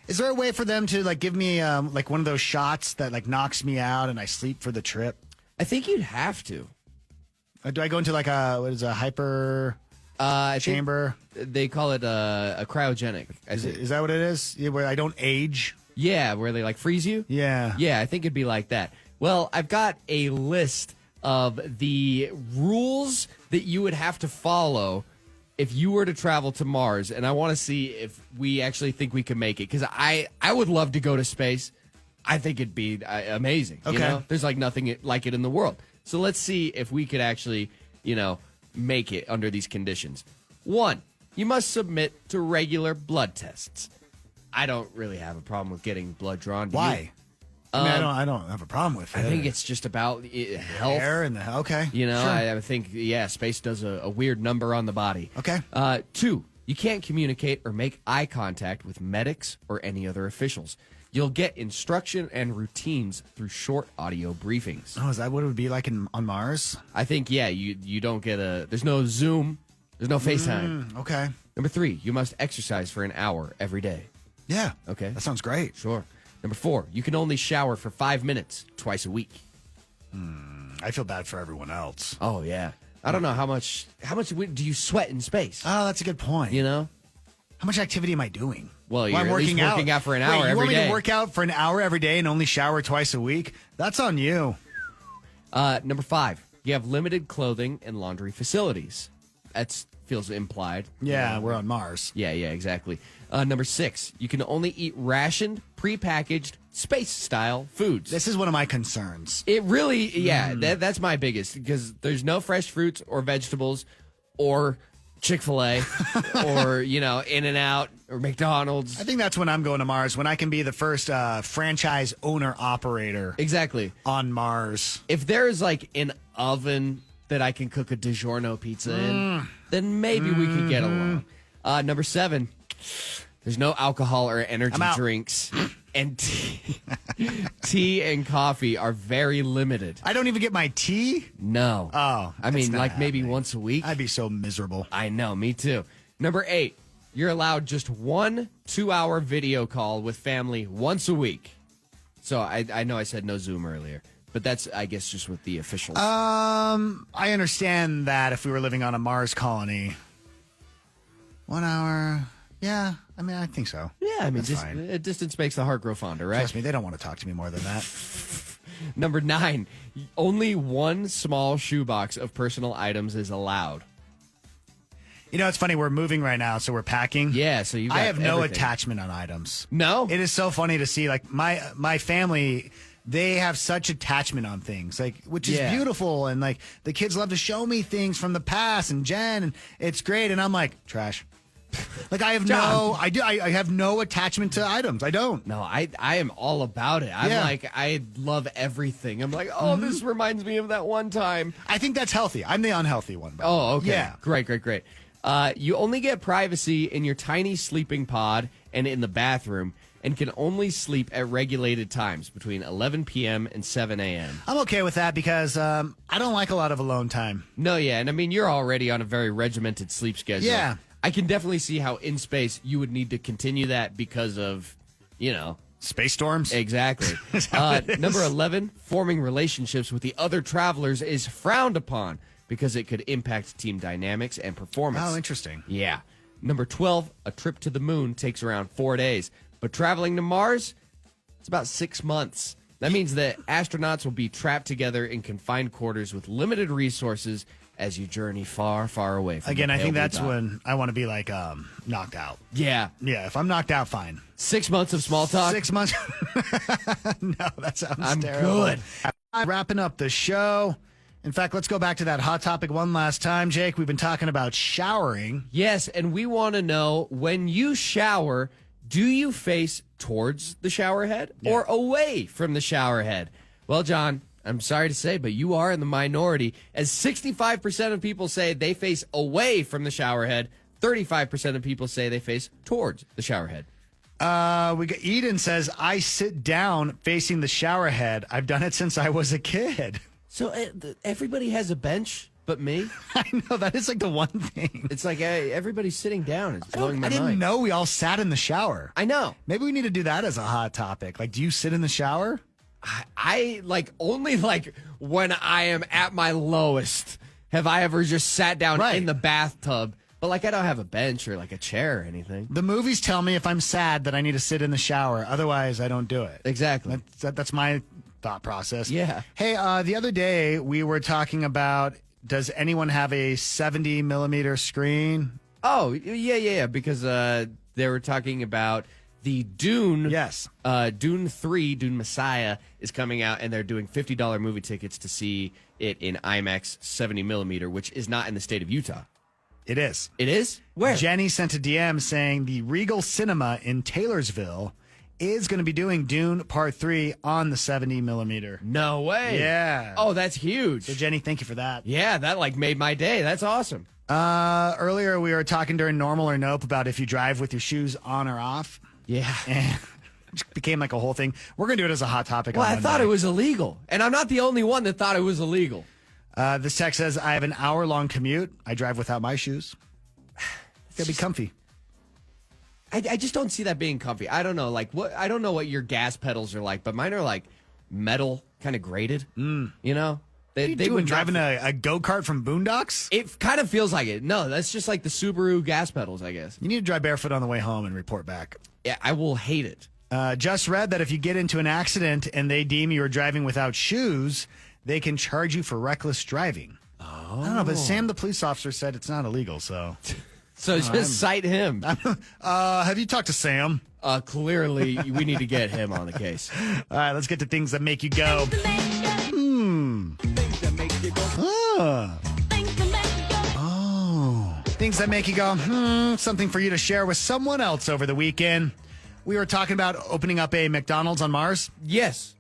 Is there a way for them to give me one of those shots that knocks me out and I sleep for the trip? I think you'd have to. Do I go into a hyper chamber? They call it a cryogenic. Is that what it is? Yeah, where I don't age? Yeah, where they freeze you? Yeah. Yeah, I think it'd be like that. Well, I've got a list of the rules that you would have to follow if you were to travel to Mars, and I want to see if we actually think we can make it, because I would love to go to space. I think it'd be amazing. Okay. You know? There's nothing like it in the world. So let's see if we could actually, make it under these conditions. 1, you must submit to regular blood tests. I don't really have a problem with getting blood drawn. Why? I don't have a problem with it. I think it's just about health. Hair and okay. Sure. I think, space does a weird number on the body. Okay. 2, you can't communicate or make eye contact with medics or any other officials. You'll get instruction and routines through short audio briefings. Oh, is that what it would be like on Mars? I think, you don't get there's no Zoom, there's no FaceTime. Okay. Number 3, you must exercise for an hour every day. Yeah. Okay. That sounds great. Sure. Number 4, you can only shower for 5 minutes twice a week. I feel bad for everyone else. Oh yeah. I don't know how much do you sweat in space? Oh, that's a good point. You know? How much activity am I doing? Well, you're I'm at least working out for an hour you every want me day. to work out for an hour every day and only shower twice a week? That's on you. Number 5, you have limited clothing and laundry facilities. That feels implied. Yeah, You know? we're on Mars. Yeah, exactly. Number 6, you can only eat rationed, prepackaged, space-style foods. This is one of my concerns. It really, that's my biggest, because there's no fresh fruits or vegetables or Chick-fil-A or, In-N-Out or McDonald's. I think that's when I'm going to Mars, when I can be the first franchise owner-operator. Exactly. On Mars. If there's like an oven that I can cook a DiGiorno pizza in, then maybe we could get along. Number 7, there's no alcohol or energy drinks. And tea and coffee are very limited. I don't even get my tea? No. Oh. I mean, like maybe once a week. I'd be so miserable. I know, me too. Number 8, you're allowed just 1 2-hour video call with family once a week. So I know I said no Zoom earlier, but that's, I guess, just with the officials. I understand that if we were living on a Mars colony. 1 hour. Yeah, I mean, I think so. Yeah, I mean, that's fine. Distance makes the heart grow fonder, right? Trust me, they don't want to talk to me more than that. Number 9, only 1 small shoebox of personal items is allowed. You know, it's funny. We're moving right now, so we're packing. Yeah, so you. I have no everything. attachment on items. No, it is so funny to see. Like my family, they have such attachment on things, like which is beautiful, and like the kids love to show me things from the past, and Jen, and it's great, and I'm like trash. Like I have I have no attachment to items. I don't. No, I am all about it. I'm like, I love everything. I'm like, oh, this reminds me of that one time. I think that's healthy. I'm the unhealthy one. Oh, okay. Yeah. Great. You only get privacy in your tiny sleeping pod and in the bathroom, and can only sleep at regulated times between 11 p.m. and 7 a.m. I'm okay with that because I don't like a lot of alone time. No, and I mean, you're already on a very regimented sleep schedule. Yeah. I can definitely see how in space you would need to continue that because of, space storms. Exactly. Number 11, forming relationships with the other travelers is frowned upon because it could impact team dynamics and performance. Oh, interesting. Yeah. Number 12, a trip to the moon takes around 4 days, but traveling to Mars, it's about 6 months. That means that astronauts will be trapped together in confined quarters with limited resources as you journey far, far away from Again, the I think pale blue that's dot. when I want to be like knocked out. Yeah. Yeah, if I'm knocked out, fine. 6 months of small talk? 6 months. No, that sounds I'm terrible. good. Wrapping up the show. In fact, let's go back to that hot topic one last time, Jake. We've been talking about showering. Yes, and we want to know, when you shower, do you face towards the shower head or away from the shower head? Well, John, I'm sorry to say, but you are in the minority, as 65% of people say they face away from the shower head. 35% of people say they face towards the shower head. We got Eden says, I sit down facing the shower head. I've done it since I was a kid. So everybody has a bench but me? I know, that is like the one thing. It's like everybody's sitting down. It's blowing my I didn't mind. know we all sat in the shower. I know. Maybe we need to do that as a hot topic. Like, do you sit in the shower? I like only like when I am at my lowest have I ever just sat down in the bathtub. But like I don't have a bench or like a chair or anything. The movies tell me if I'm sad that I need to sit in the shower. Otherwise, I don't do it. Exactly. That's my thought process. Yeah. Hey, the other day we were talking about, does anyone have a 70 millimeter screen? Oh, yeah. Because they were talking about the Dune. Yes. Dune 3, Dune Messiah, is coming out, and they're doing $50 movie tickets to see it in IMAX 70 millimeter, which is not in the state of Utah. It is. It is? Where? Jenny sent a DM saying the Regal Cinema in Taylorsville is going to be doing Dune Part 3 on the 70 millimeter. No way. Yeah. Oh, that's huge. So, Jenny, thank you for that. Yeah, that like made my day. That's awesome. Earlier, we were talking during Normal or Nope about if you drive with your shoes on or off. Yeah. And it became like a whole thing. We're going to do it as a hot topic. Well, on I Monday. thought it was illegal. And I'm not the only one that thought it was illegal. This text says, I have an hour-long commute. I drive without my shoes. It's got to be comfy. I just don't see that being comfy. I don't know. Like what? I don't know what your gas pedals are like, but mine are like metal, kind of grated. You know? What are you doing, driving a go-kart from Boondocks? It kind of feels like it. No, that's just like the Subaru gas pedals, I guess. You need to drive barefoot on the way home and report back. Yeah, I will hate it. Just read that if you get into an accident and they deem you are driving without shoes, they can charge you for reckless driving. Oh. I don't know, but Sam, the police officer, said it's not illegal, so... So just cite him. Have you talked to Sam? Clearly, we need to get him on the case. All right, let's get to things that make you go. Things that make you go, something for you to share with someone else over the weekend. We were talking about opening up a McDonald's on Mars. Yes,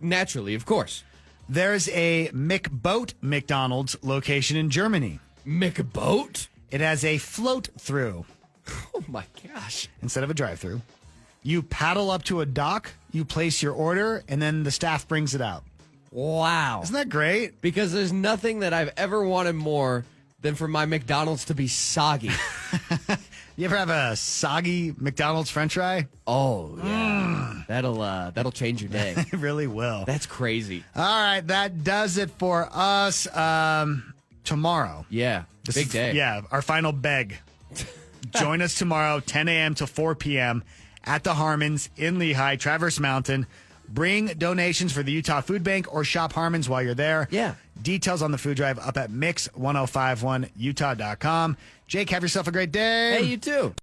naturally, of course. There's a McBoat McDonald's location in Germany. McBoat? It has a float through. Oh my gosh. Instead of a drive-through. You paddle up to a dock, you place your order, and then the staff brings it out. Wow. Isn't that great? Because there's nothing that I've ever wanted more than for my McDonald's to be soggy. You ever have a soggy McDonald's French fry? Oh, yeah. That'll change your day. It really will. That's crazy. All right, that does it for us. Tomorrow. Yeah, big day. Yeah, our final beg. Join us tomorrow, 10 a.m. to 4 p.m. at the Harmons in Lehigh, Traverse Mountain. Bring donations for the Utah Food Bank or shop Harmons while you're there. Yeah. Details on the food drive up at mix1051utah.com. Jake, have yourself a great day. Hey, you too.